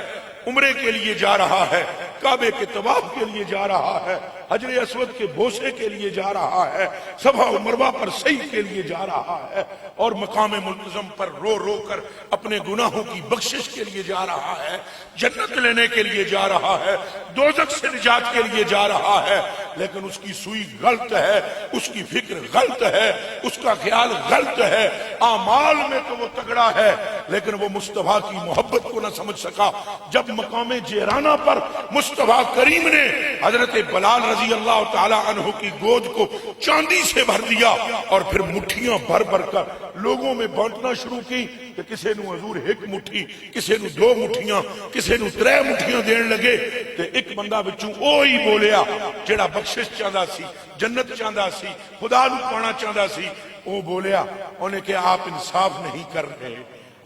عمرے کے لیے جا رہا ہے کعبے کے طواف کے لیے جا رہا ہے حجر اسود کے بوسے کے لیے جا رہا ہے صفا و مروہ پر سعی کے لیے جا رہا ہے اور مقام ملتزم پر رو رو کر اپنے گناہوں کی بخشش کے لیے جا رہا ہے جنت لینے کے لیے جا رہا ہے دوزخ سے نجات کے لیے جا رہا ہے لیکن اس کی سوئی غلط ہے اس کی فکر غلط ہے اس کا خیال غلط ہے اعمال میں تو وہ تگڑا ہے لیکن وہ مصطفیٰ کی محبت کو نہ سمجھ سکا جب مقام جیرانہ پر مصطفیٰ کریم نے حضرت بلال رضی اللہ تعالی عنہ کی گود کو چاندی سے بھر دیا اور پھر مٹھیاں بھر بھر کر لوگوں میں بانٹنا شروع کی کہ کسے نو حضور 1 مٹھی کسے نو 2 مٹھیاں کسے نو 3 مٹھیاں دین لگے تو ایک بندہ بچوں اوہی بولیا جڑا بخشش چاہتا سی جنت چاہتا سی خدا نو پانا چاہتا سی وہ بولیا انہیں کہ آپ انصاف نہیں کر رہے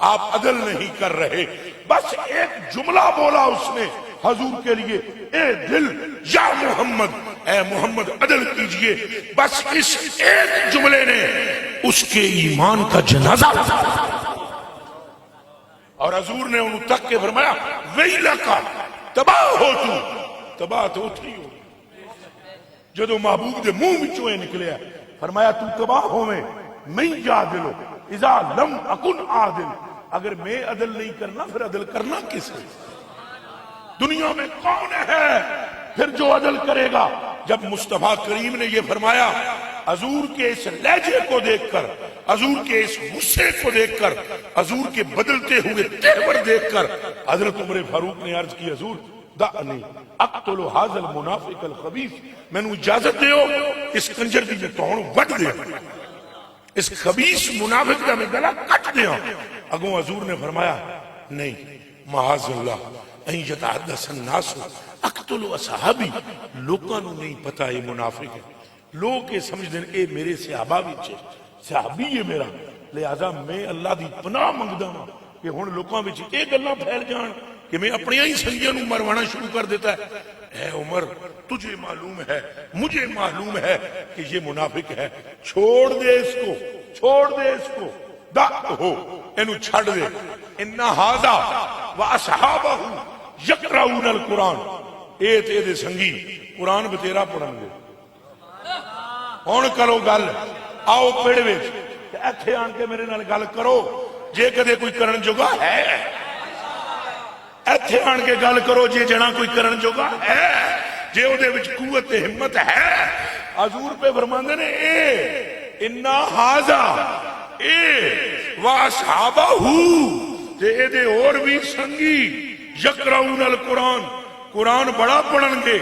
آپ عدل نہیں کر رہے بس ایک جملہ بولا اس نے حضور کے لیے اے دل یا محمد اے محمد عدل کیجئے بس اس ایک جملے نے اس کے ایمان کا جنازہ اور حضور نے انہوں تک کے فرمایا ویلکا تباہ ہو تباہ تو تھی ہو جدو محبوب دے منہ بچوں نکلیا فرمایا تو تباہ ہو میں میں جادلو اذا لم اکن عادل، اگر میں عدل نہیں کرنا پھر عدل کرنا کس ہے؟ دنیا میں کون ہے پھر جو عدل کرے گا؟ جب مصطفیٰ کریم نے یہ فرمایا، حضور کے اس لہجے کو دیکھ کر، حضور کے اس غصے کو دیکھ کر، حضور کے بدلتے ہوئے تہور دیکھ کر حضرت عمر فاروق نے عرض کی، حضور دعنی اقتل ھذا المنافق الخبیث، میں نے اجازت دیو اس کنجر کی میں توڑ وڈ دیا، اس خبیث منافق کا میں گلا کٹ دیا۔ اگوں حضور نے فرمایا نہیں، معاذ اللہ ان یتحدث الناس اقتل اصحابی، لوکاں نوں نہیں پتا یہ منافق ہے، لوگ یہ سمجھ دیں اے میرے صحابہ وچ صحابی ہے میرا، لہذا میں اللہ دی پناہ منگدا ہاں کہ ہن لوکاں وچ یہ گلاں پھیل جان کہ میں اپنی ہی سنگیاں نوں مروانا شروع کر دیتا ہے۔ اے عمر تجھے معلوم ہے، مجھے معلوم ہے کہ یہ منافق ہے، چھوڑ دے اس کو، چھوڑ دے اس کو، دعہو اینو چھڑ دے، ان ھذا واصحابہ یقرؤون القرآن، اے تے دے سنگی قرآن بتیرا پڑھن گے۔ ہن کرو گل، آؤ پیڑ وچ ایتھے آن کے میرے نال گل کرو جے کدے کوئی کرن جوگا ہے، ایتھے آن کے گل کرو جے جنا کوئی کرن جوگا ہے، جے او دے وچ قوت ہمت ہے۔ حضور پہ فرماندے نے اے ان ھذا اے واصحابہ تے اے دے اور بھی سنگی یقرؤون القرآن، قرآن بڑا پڑھن گے،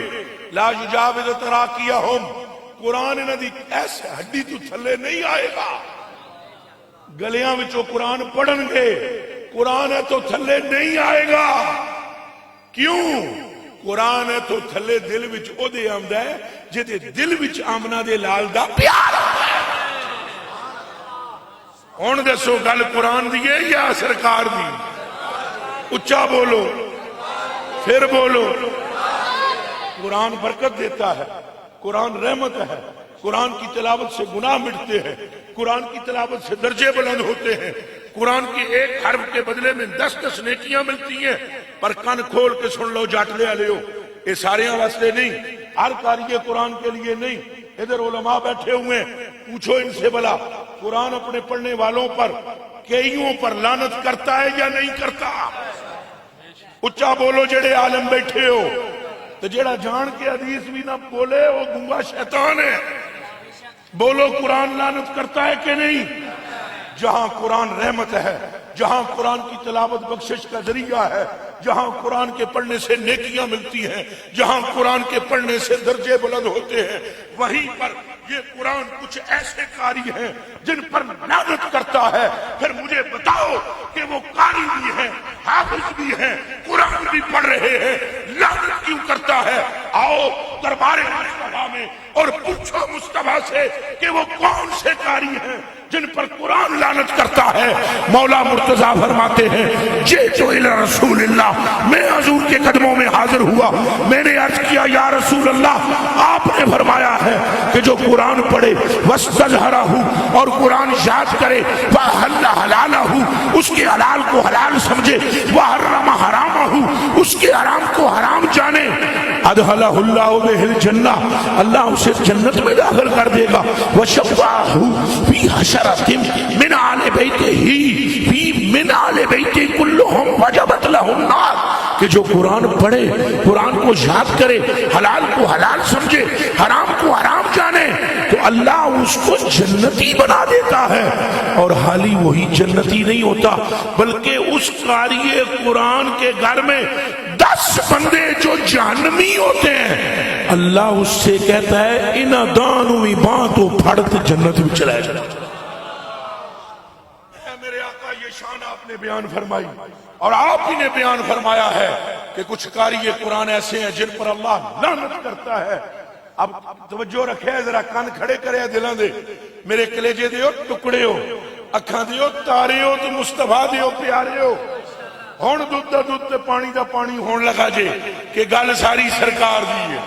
لا یجاوز تراقیہم، قرآن انہاں دی ایسے ہڈی تو تھلے نہیں آئے گا، گلیاں وچوں قرآن پڑھن گے، قرآن ہے تو تھلے نہیں آئے گا۔ کیوں؟ قرآن ہے تو تھلے دل وچ او دے آمدا ہے جے دے دل وچ آمنا دے لال دا پیار آمدا ہے۔ ہن دسو گل قرآن دی ہے یا سرکار دی؟ اچھا بولو، پھر بولو۔ قرآن برکت دیتا ہے، قرآن رحمت ہے، قرآن کی تلاوت سے گناہ مٹتے ہیں، قرآن کی تلاوت سے درجے بلند ہوتے ہیں، قرآن کے ایک حرف کے بدلے میں 10 نیکیاں ملتی ہیں۔ پر کن کھول کے سن لو جاٹلے والے ہو، یہ سارے واسطے نہیں، ہر قاری قرآن کے لیے نہیں۔ ادھر علماء بیٹھے ہوئے ہیں، پوچھو ان سے بلا قرآن اپنے پڑھنے والوں پر کئیوں پر لعنت کرتا ہے یا نہیں کرتا؟ اچھا بولو جڑے عالم بیٹھے ہو، تو جڑا جان کے حدیث بھی نہ بولے وہ گنگا شیطان ہے۔ بولو قرآن لعنت کرتا ہے کہ نہیں؟ جہاں قرآن رحمت ہے، جہاں قرآن کی تلاوت بخشش کا ذریعہ ہے، جہاں قرآن کے پڑھنے سے نیکیاں ملتی ہیں، جہاں قرآن کے پڑھنے سے درجے بلند ہوتے ہیں، وہیں پر یہ قرآن کچھ ایسے قاری ہیں جن پر لعنت کرتا ہے۔ پھر مجھے بتاؤ کہ وہ قاری بھی ہیں، حافظ بھی ہیں، قرآن بھی پڑھ رہے ہیں، لعنت کیوں کرتا ہے؟ آؤ دربار مصطفیٰ میں اور پوچھو مصطفیٰ سے کہ وہ کون سے قاری ہیں جن پر قرآن لعنت کرتا ہے۔ مولا مرتضیٰ فرماتے ہیں جئت الی رسول اللہ، میں حضور کے قدموں میں حاضر ہوا، میں نے عرض کیا یا رسول اللہ، آپ نے فرمایا ہے کہ جو قرآن پڑھے واستظہرہ اور قرآن یاد کرے وَأَحَلَّ حَلَالَهُ، اس کے حلال کو حلال سمجھے، وَحَرَّمَ حَرَامَهُ، اس کے حرام کو حرام جانے، أَدْخَلَهُ اللَّهُ بِهِ الْجَنَّةَ، اللہ اسے جنت میں داخل کر دے گا، وَشَفَّعَهُ فِي حَشَرَةٍ مِنْ آلِ بَيْتِهِ فِي مِنْ آلِ بَيْتِهِ كُلُّهُمْ وَجَبَتْ لَهُمْ النَّارُ، کہ جو قرآن پڑھے، قرآن کو یاد کرے، حلال کو حلال سمجھے، حرام کو حرام جانے، تو اللہ اس کو جنتی بنا دیتا ہے۔ اور حالی وہی جنتی نہیں ہوتا بلکہ اس قاری قرآن کے گھر میں 10 بندے جو جہنمی ہوتے ہیں، اللہ اس سے کہتا ہے انہ دانوں میں باتوں پھڑت جنت میں چلا جائے۔ میرے آقا یہ شان آپ نے بیان فرمائی، اور آپ ہی نے بیان فرمایا ہے کہ کچھ قاری قرآن ایسے ہیں جن پر اللہ لعنت کرتا ہے۔ اب توجہ رکھے، ذرا کان کھڑے کرے دلاں دے، میرے کلیجے دیو ٹکڑے ہو، اکھاں دیو تارے ہو، تو مصطفیٰ دیو پیارے ہو۔ ہون دودھ دا دودھ تے پانی دا پانی ہون لگا جے کہ گل ساری سرکار دی ہے۔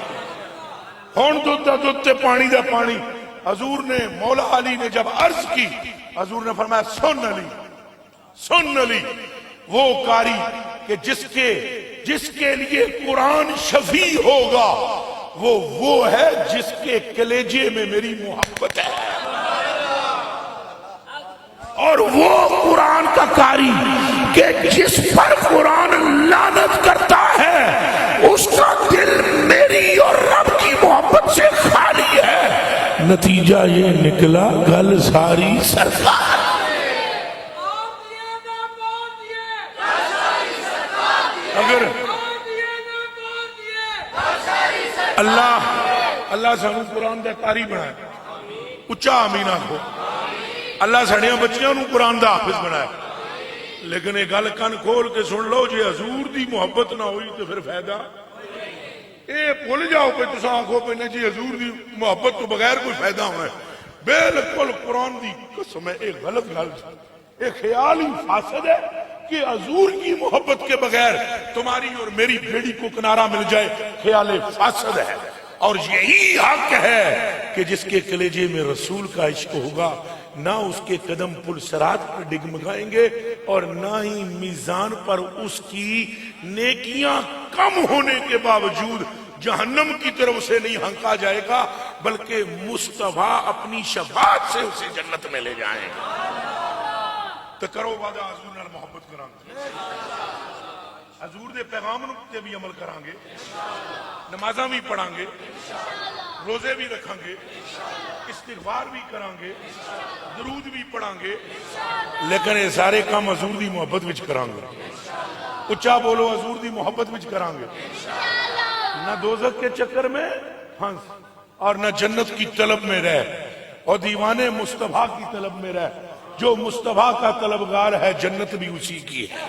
ہون دودھ دا دودھ تے پانی دا پانی، حضور نے مولا علی نے جب عرض کی، حضور نے فرمایا سن علی، سن علی، وہ قاری کہ جس کے لیے قرآن شفیع ہوگا وہ ہے جس کے کلیجے میں میری محبت ہے۔ اور وہ قرآن کا قاری کہ جس پر قرآن لعنت کرتا ہے اس کا دل میری اور رب کی محبت سے خالی ہے. نتیجہ یہ نکلا گل ساری سرکار. اگر اللہ سانو قرآن دا قاری بنایا, اچا آمین آکھو. اللہ ساڑیاں بچیاں نو قرآن دا حافظ بنایا, لیکن یہ گل کن کھول کے سن لو جی حضور دی محبت نہ ہوئی تو پھر فائدہ اے بھول جاؤ پہ تساں آکھو پہ جی حضور دی محبت تو بغیر کوئی فائدہ ہونا ہے. بالکل قرآن دی قسم ہے, ایک غلط گل, ایک خیال ہی فاسد ہے کہ حضور کی محبت کے بغیر تمہاری اور میری بیڑی کو کنارہ مل جائے, خیال فاسد ہے. اور یہی حق ہے کہ جس کے کلیجے میں رسول کا عشق ہوگا نہ اس کے قدم پل صراط پر ڈگمگائیں گے اور نہ ہی میزان پر اس کی نیکیاں کم ہونے کے باوجود جہنم کی طرف سے نہیں ہنکا جائے گا, بلکہ مصطفیٰ اپنی شفاعت سے اسے جنت میں لے جائیں گے. تو کرو وعدہ حضور نال محبت کران گے, حضور دے پیغام تے بھی عمل کران گے, نمازاں بھی پڑھان گے, روزے بھی رکھاں گے, استغفار بھی کران گے, درود بھی پڑھان گے, لیکن یہ سارے کام حضور دی محبت وچ کران گے. اچا بولو, حضور دی محبت وچ کران گے. نہ دوزخ کے چکر میں پھنس اور نہ جنت کی طلب میں رہ, اور دیوانے مصطفیٰ کی طلب میں رہ. جو مصطفیٰ کا طلبگار ہے جنت بھی اسی کی ہے,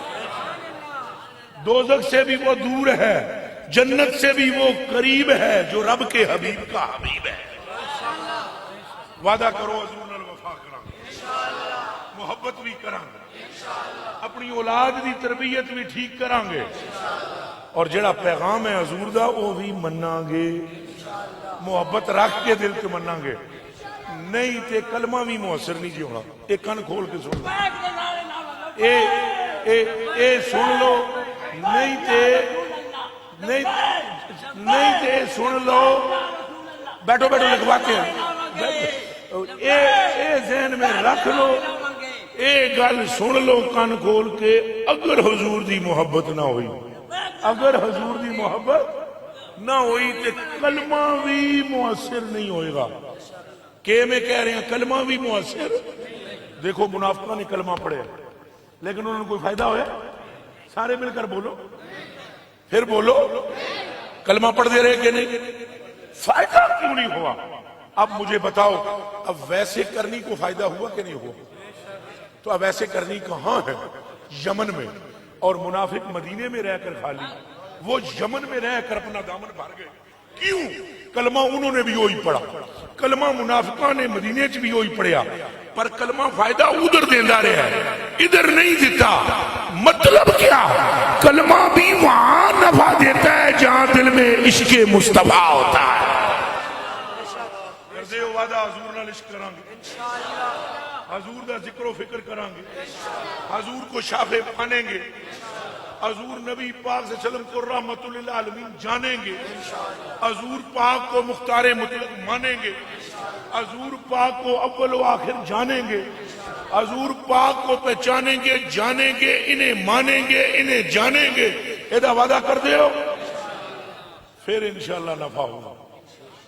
دوزخ سے بھی وہ دور ہے, جنت سے بھی وہ قریب ہے جو رب کے حبیب کا حبیب ہے. وعدہ کرو حضور نال وفا کران گے, محبت بھی کران گے, اپنی اولاد دی تربیت بھی ٹھیک کران گے, اور جڑا پیغام ہے حضور دا وہ بھی مناں گے, محبت رکھ کے دل کے مناں گے. نہیں تے کلمہ بھی مؤثر نہیں جی ہونا. ایک کن کھول کے سن لو, اے سن لو, نہیں تے سن لو, بیٹھو لکھوا کے اے ذہن میں رکھ لو, اے گل سن لو کن کھول کے. اگر حضور دی محبت نہ ہوئی, اگر حضور دی محبت نہ ہوئی تے کلمہ بھی مؤثر نہیں ہوئے گا. کہ میں کہہ رہے ہیں کلمہ بھی مؤثر. دیکھو منافقوں نے کلمہ پڑھے لیکن انہوں نے کوئی فائدہ ہویا؟ سارے مل کر بولو, پھر بولو, کلمہ پڑھ دے رہے کہ نہیں, فائدہ کیوں نہیں ہوا؟ اب مجھے بتاؤ, اب ویسے کرنی کو فائدہ ہوا کہ نہیں ہوا؟ تو اب ویسے کرنی کہاں ہے؟ یمن میں. اور منافق مدینے میں رہ کر خالی, وہ یمن میں رہ کر اپنا دامن بھر گئے. کیوں؟ کلمہ انہوں نے بھی وہی پڑھا, کلمہ منافقہ نے مدینے چ بھی وہی پڑھیا, پر کلمہ فائدہ ادھر دیندا رہا ہے, ادھر نہیں دیتا. مطلب کیا؟ کلمہ بھی وہاں نفع دیتا ہے جہاں دل میں عشق مصطفیٰ ہوتا ہے. کردے ہو وعدہ حضور نال عشق کران گے, حضور دا ذکر و فکر کران گے, حضور کو شافع مانیں گے, حضور نبی پاک صلی اللہ علیہ وسلم کو رحمت للعالمین جانیں گے, حضور پاک کو مختار مطلق مانیں گے, حضور پاک کو اول و آخر جانیں گے, حضور پاک کو پہچانیں گے, جانیں گے, انہیں مانیں گے, انہیں جانیں گے. ایدہ وعدہ کر دے ہو, پھر انشاءاللہ نفع ہوگا.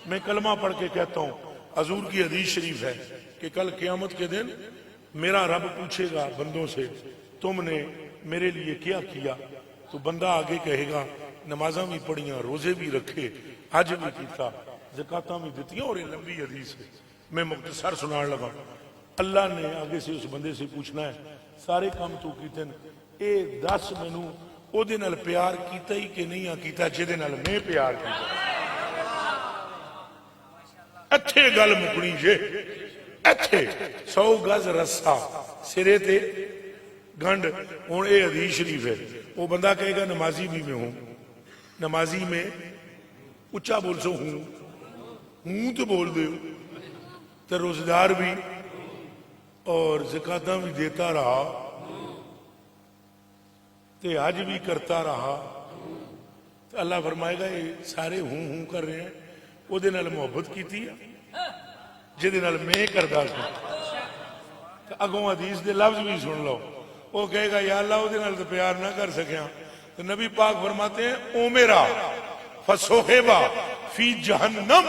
میں کلمہ پڑھ کے کہتا ہوں, حضور کی حدیث شریف ہے کہ کل قیامت کے دن میرا رب پوچھے گا بندوں سے تم نے میرے لیے کیا کیا؟ تو بندہ آگے کہے گا نمازاں بھی پڑھیاں, روزے بھی رکھے, حج بھی کیتا, زکاتاں بھی دیتیاں. اور یہ لمبی حدیث ہے, میں مختصر سنان لگا. اللہ نے آگے سے اس بندے سے پوچھنا ہے سارے کام تو کیتے اے دس مینوں او دے نال پیار کیتا ہی کہ نہیں کیتا جے نال میں پیار کیتا. اچھے گل مکنی جے, اچھے 100 گز رسا سرے تے گنڈ. ہوں اے حدیث شریف ہے, وہ بندہ کہے گا نمازی بھی میں ہوں, نمازی میں اچھا بول سو ہوں تو بول دے, تو روزدار بھی اور زکاتاں بھی دیتا رہا, تے حج بھی کرتا رہا. تو اللہ فرمائے گا یہ سارے ہوں کر رہے ہیں, وہ دے نال محبت کیتی ہے جے دے نال میں کردا سی. تو اگوں حدیث دے لفظ بھی سن لو. وہ کہے گا یا اللہ وہ تو پیار نہ کر سکیا. تو نبی پاک فرماتے ہیں او میرا فسوہبا فی جہنم.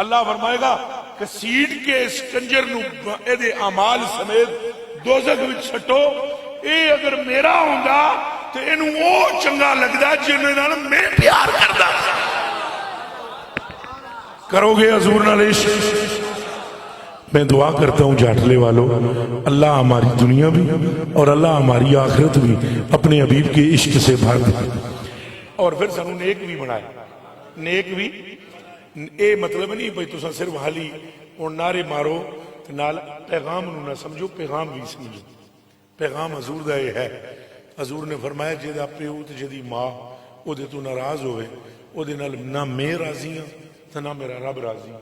اللہ فرمائے گا کہ سیٹ کے اس کنجر نو اے دے اعمال سمیت دوزخ وچ سٹو. اے اگر میرا ہوندا تے اینو او چنگا لگدا جنے نال میں پیار کردا. کرو گے حضور نال عشق؟ میں دعا کرتا ہوں جاٹلے والوں، اللہ ہماری دنیا بھی اور اللہ ہماری آخرت بھی اپنے حبیب کے عشق سے بھر دے. اور پھر سانو نیک بھی بنائے. نیک بھی اے مطلب نہیں بھئی تساں صرف حالی اور نعرے مارو تے نال پیغام نو نہ سمجھو، پیغام بھی سمجھو. پیغام حضور دا یہ ہے. حضور نے فرمایا جیدا پیو تے جیدی ماں او دے تو ناراض ہوئے او دے نال نہ میں راضی ہاں تے نہ میرا رب راضی.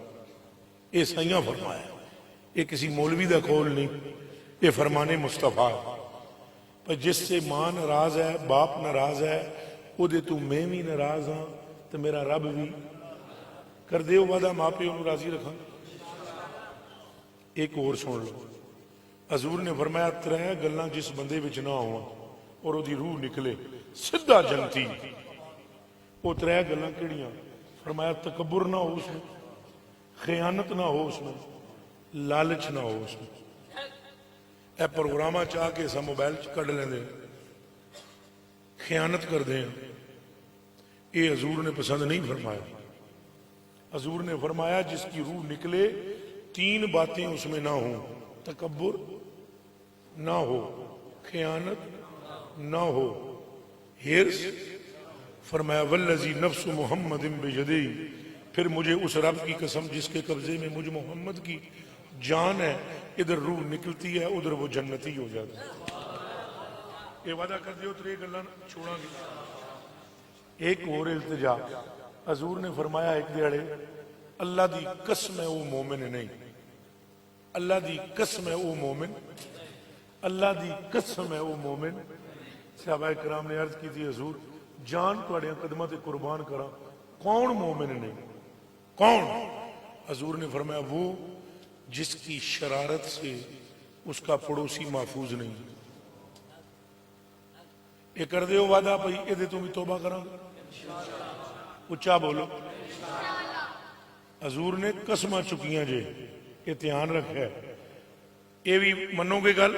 اے سائیاں فرمایا. یہ کسی مولوی دا قول نہیں، یہ فرمان مصطفیٰ ہے. پر جس سے ماں ناراض ہے، باپ ناراض ہے، او دے تو میں بھی ناراض ہاں تو میرا رب بھی. کر دے وعدہ ماں پہ انہوں راضی رکھا. ایک اور سن لو. حضور نے فرمایا ترے گلاں جس بندے وچ نہ ہوا اور وہ دی روح نکلے سدھا جنتی. وہ ترے گلاں کیڑیاں؟ فرمایا تکبر نہ ہو اس میں، خیانت نہ ہو اس میں، لالچ نہ ہو اس میں. اے پروگرامہ چاہ کے سا موبائل کڑ لیں دے، خیانت کر دیں. یہ حضور نے پسند نہیں فرمایا. حضور نے فرمایا جس کی روح نکلے تین باتیں اس میں نہ ہوں، تکبر نہ ہو، خیانت نہ ہو، ہرس. فرمایا والذی نفس محمد بیدی، پھر مجھے اس رب کی قسم جس کے قبضے میں مجھ محمد کی جان ہے، ادھر روح نکلتی ہے ادھر وہ جنتی ہو جاتا ہے. یہ وعدہ کر دیو تو ایک اللہ چھوڑا گی. ایک اور التجا. حضور نے فرمایا ایک دیڑے اللہ دی قسم ہے وہ مومن نہیں، اللہ دی قسم ہے وہ مومن، اللہ دی قسم ہے وہ مومن. صحابہ کرام نے عرض کی تھی حضور جان تواڈے قدماں تے قربان کراں، کون مومن نہیں؟ کون؟ حضور نے فرمایا وہ جس کی شرارت سے اس کا پڑوسی محفوظ نہیں. یہ کر دے وعدہ بھئی یہ دے تو بھی توبہ کراں. اچھا بولو. حضور نے قسمہ چکیاں جے، یہ دھیان رکھا ہے. یہ بھی منو گے گل.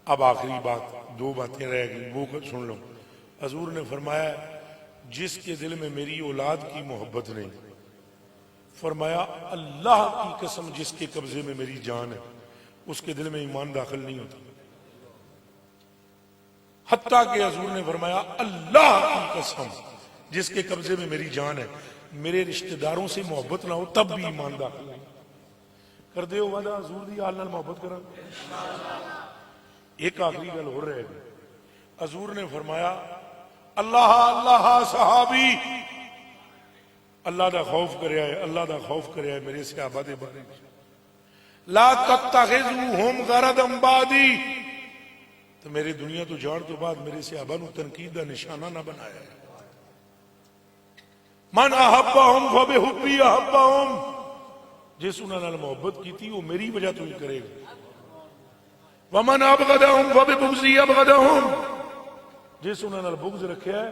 اب آخری بات، دو باتیں رہ گئی وہ سن لو. حضور نے فرمایا جس کے دل میں میری اولاد کی محبت نہیں، فرمایا اللہ کی قسم جس کے قبضے میں میری جان ہے اس کے دل میں ایمان داخل نہیں ہوتا. حتیٰ کہ حضور نے فرمایا اللہ کی قسم جس کے قبضے میں میری جان ہے میرے رشتہ داروں سے محبت نہ ہو تب بھی ایمان داخل نہیں. کر دے وعدہ حضور دی آل نال محبت کرا. ایک آخری گل ہو رہے گی. حضور نے فرمایا اللہ اللہ صحابی، اللہ دا خوف کریا ہے، اللہ دا خوف کریا ہے میرے صحابہ دے بارے میں. لا تتخذوہم غرضا بعدی، تو میرے دنیا تو جان تو بعد میرے صحابہ نو تنقید دا نشانہ نہ بنایا ہے. من احبہم فبحبی احبہم، جس انہوں نے محبت کی تھی وہ میری وجہ تو ہی کرے گا. ومن ابغضہم فببغضی ابغضہم، جس انہوں نے بغض رکھا ہے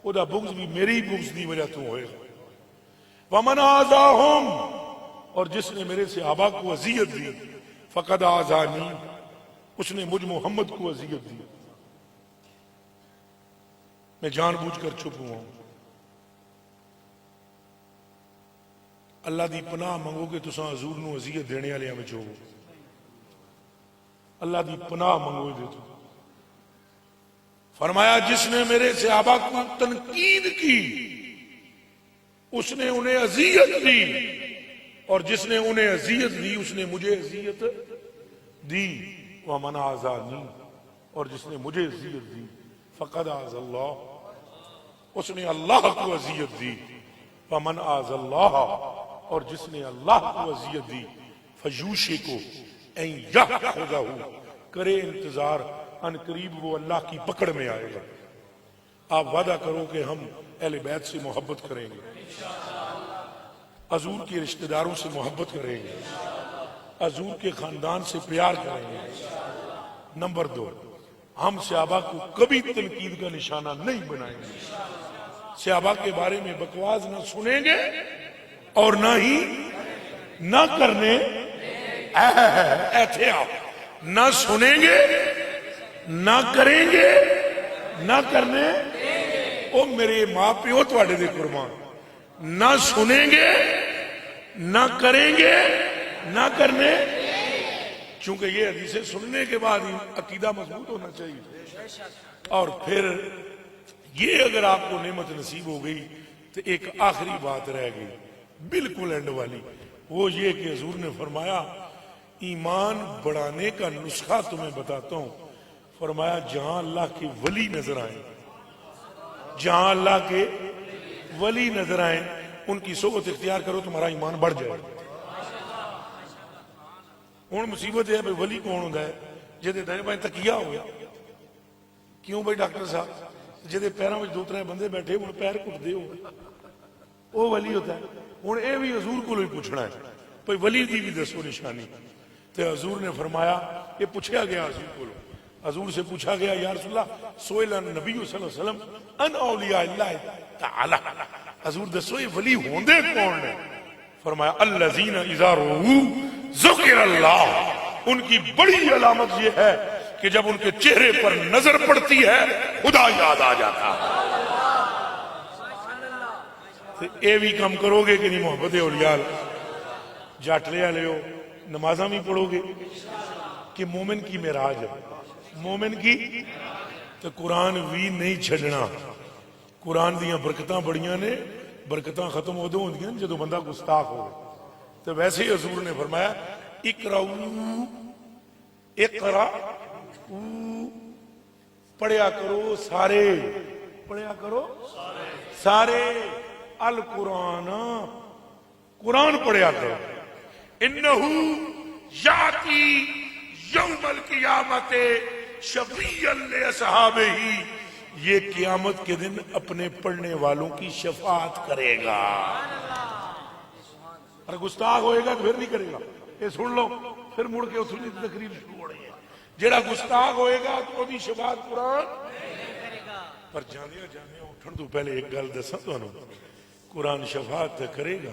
وہ دا بغض بھی میری بغض دی وجہ تو ہوئے گا. ومن آذاہم، اور جس نے میرے صحابہ کو اذیت دی، فقد آذانی، اس نے مجھ محمد کو اذیت دی. میں جان بوجھ کر چپ ہوا ہوں. اللہ دی پناہ منگو کہ تساں حضور نو اذیت دینے والے وچ ہو. اللہ دی پناہ منگو دے تو. فرمایا جس نے میرے صحابہ کو تنقید کی اس نے انہیں اذیت دی، اور جس نے انہیں اذیت دی اس نے مجھے اذیت دی. ومن آذانی، اور جس نے مجھے اذیت دی فقد آذ اللہ، اس نے اللہ کو اذیت دی. ومن آذ اللہ، اور جس نے اللہ کو اذیت دی فیوشک ان یأخذہ، کرے انتظار ان قریب وہ اللہ کی پکڑ میں آئے گا. آپ وعدہ کرو کہ ہم اہل بیت سے محبت کریں گے، حضور کے رشتہ داروں سے محبت کریں گے، حضور کے خاندان سے پیار کریں گے۔ نمبر 2، ہم صحابہ کو کبھی تنقید کا نشانہ نہیں بنائیں گے، صحابہ کے بارے میں بکواس نہ سنیں گے اور نہ ہی نہ کرنے ایتھے آپ نہ سنیں گے نہ کریں گے نہ کرنے۔ او میرے ماں پیو تواڈے دے قربان، نہ سنیں گے نہ کریں گے نہ کرنے، چونکہ یہ حدیثیں سننے کے بعد ہی عقیدہ مضبوط ہونا چاہیے۔ اور پھر یہ اگر آپ کو نعمت نصیب ہو گئی تو ایک آخری بات رہ گئی بالکل اینڈ والی، وہ یہ کہ حضور نے فرمایا ایمان بڑھانے کا نسخہ تمہیں بتاتا ہوں، فرمایا جہاں اللہ کے ولی نظر آئیں، جہاں اللہ کے ولی نظر آئیں ان کی صحبت اختیار کرو، تمہارا ایمان بڑھ جائے۔ ہوں مصیبت ہے بھائی ولی کون ہوتا ہے؟ جہدے دائیں بائیں تکیہ ہو گیا، کیوں بھائی ڈاکٹر صاحب جہدے پیروں میں 2-3 بندے بیٹھے ہوں پیر کٹتے ہو وہ ولی ہوتا ہے۔ ہوں یہ بھی حضور کو پوچھنا ہے بھائی ولی دی بھی دسو نشانی، تو حضور نے فرمایا، یہ پوچھا گیا حضور کو، حضور سے پوچھا گیا یا رسول اللہ سئل النبی صلی اللہ علیہ وسلم ان اولیاء اللہ تعالی، حضور دسو یہ ولی ہوندے کون نے؟ فرمایا الذین اذا رؤوا ذکر اللہ، ان کی بڑی علامت یہ ہے کہ جب ان کے چہرے پر نظر پڑتی ہے خدا یاد آ جاتا ہے۔ اے بھی کم کرو گے کہ نہیں محبت اولیاء جاٹلے والے ہو، نمازاں بھی پڑھو گے کہ مومن کی معراج ہے، مومن کی تو قرآن بھی نہیں چھڑنا۔ قرآن دیاں برکتاں بڑیاں نے، برکتاں ختم ادو ہوندیاں جدو بندہ گستاخ ہو، تو ویسے ہی حضور نے فرمایا اقرا پڑھیا کرو سارے، پڑھیا کرو سارے القرآن، قرآن پڑھیا کرو۔ انہو یاتی یوم القیامت شفیعا لاصحابہ، یہ قیامت کے دن اپنے پڑھنے والوں کی شفاعت کرے گا۔ اور گستاخ ہوئے گا تو پھر نہیں کرے گا، یہ سن لو، پھر مڑ کے اتنی تقریر شروع ہو رہی ہے۔ جڑا گستاخ ہوئے گا تو وہ شفاعت قرآن پر جانے اٹھن تو پہلے ایک گل دساں تانوں، قرآن شفاعت تو کرے گا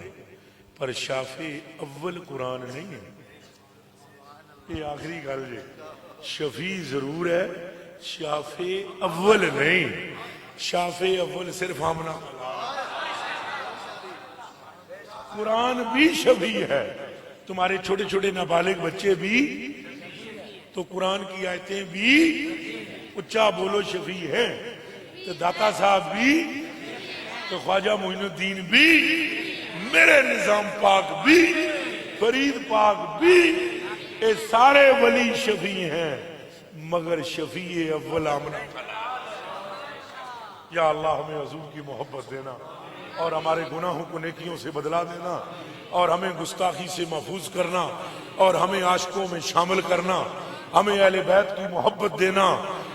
پر شافع اول قرآن نہیں ہے، یہ آخری گل ہے، شفیع ضرور ہے شافع اول نہیں، شافع اول صرف آمنہ، قرآن بھی شفیع ہے، تمہارے چھوٹے چھوٹے نابالغ بچے بھی تو قرآن کی آیتیں بھی اچھا بولو شفیع ہیں، تو داتا صاحب بھی تو خواجہ معین الدین بھی، میرے نظام پاک بھی، فرید پاک بھی، یہ سارے ولی شفیع ہیں، مگر شفیع اول آمنہ۔ یا اللہ ہمیں حضور کی محبت دینا اور ہمارے گناہوں کو نیکیوں سے بدلا دینا اور ہمیں گستاخی سے محفوظ کرنا اور ہمیں عاشقوں میں شامل کرنا، ہمیں اہل بیت کی محبت دینا،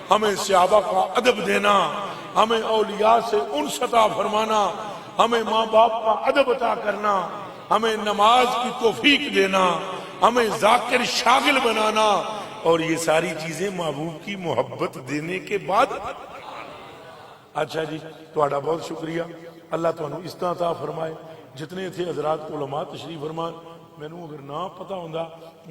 ہمیں صحابہ کا ادب دینا، ہمیں اولیاء سے انس عطا فرمانا، ہمیں ماں باپ کا ادب عطا کرنا، ہمیں نماز کی توفیق دینا، ہمیں ذاکر شاغل بنانا، اور یہ ساری چیزیں محبوب کی محبت دینے کے بعد۔ اچھا جی، تہاڈا بہت شکریہ، اللہ تانوں اس طرح عطا فرمائے۔ جتنے تھے حضرات علماء تشریف فرمان، مینوں اگر نہ پتا ہوندا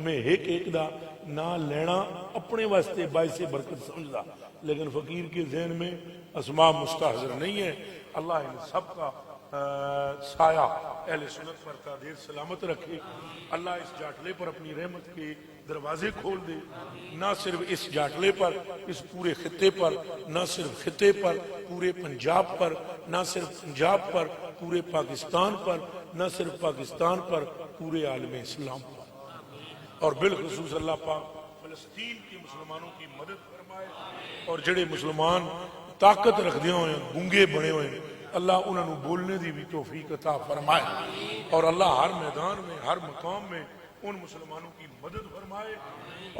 میں ایک دا نہ لینا اپنے واسطے باعث برکت سمجھدا، لیکن فقیر کے ذہن میں اسماء مستحضر نہیں ہے۔ اللہ ان سب کا سایہ اہل سنت پر تا دیر سلامت رکھے، اللہ اس جاٹلے پر اپنی رحمت کے دروازے کھول دے، نہ صرف اس جاٹلے پر، اس پورے خطے پر، نہ صرف خطے پر، پورے پنجاب پر، نہ صرف پنجاب پر، پورے پاکستان پر، نہ صرف پاکستان پر، پورے عالم اسلام پر، اور بالخصوص اللہ پاک فلسطین کے مسلمانوں کی مدد فرمائے، اور جڑے مسلمان طاقت رکھدے ہوئے گونگے بنے ہوئے اللہ انہوں نے بولنے دی بھی توفیق عطا فرمائے، اور اللہ ہر میدان میں ہر مقام میں ان مسلمانوں کی مدد فرمائے،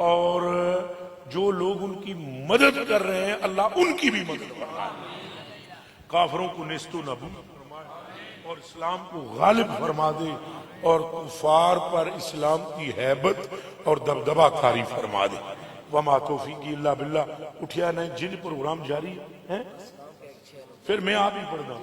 اور جو لوگ ان کی مدد کر رہے ہیں اللہ ان کی بھی مدد فرمائے، کافروں کو نیست و نابود فرمائے، اور اسلام کو غالب فرما دے اور کفار پر اسلام کی ہیبت اور دبدبہ طاری فرما دے. وما توفیقی اللہ باللہ. اٹھیا نہیں جن پروگرام جاری ہے پھر میں آپ ہی پڑھنا.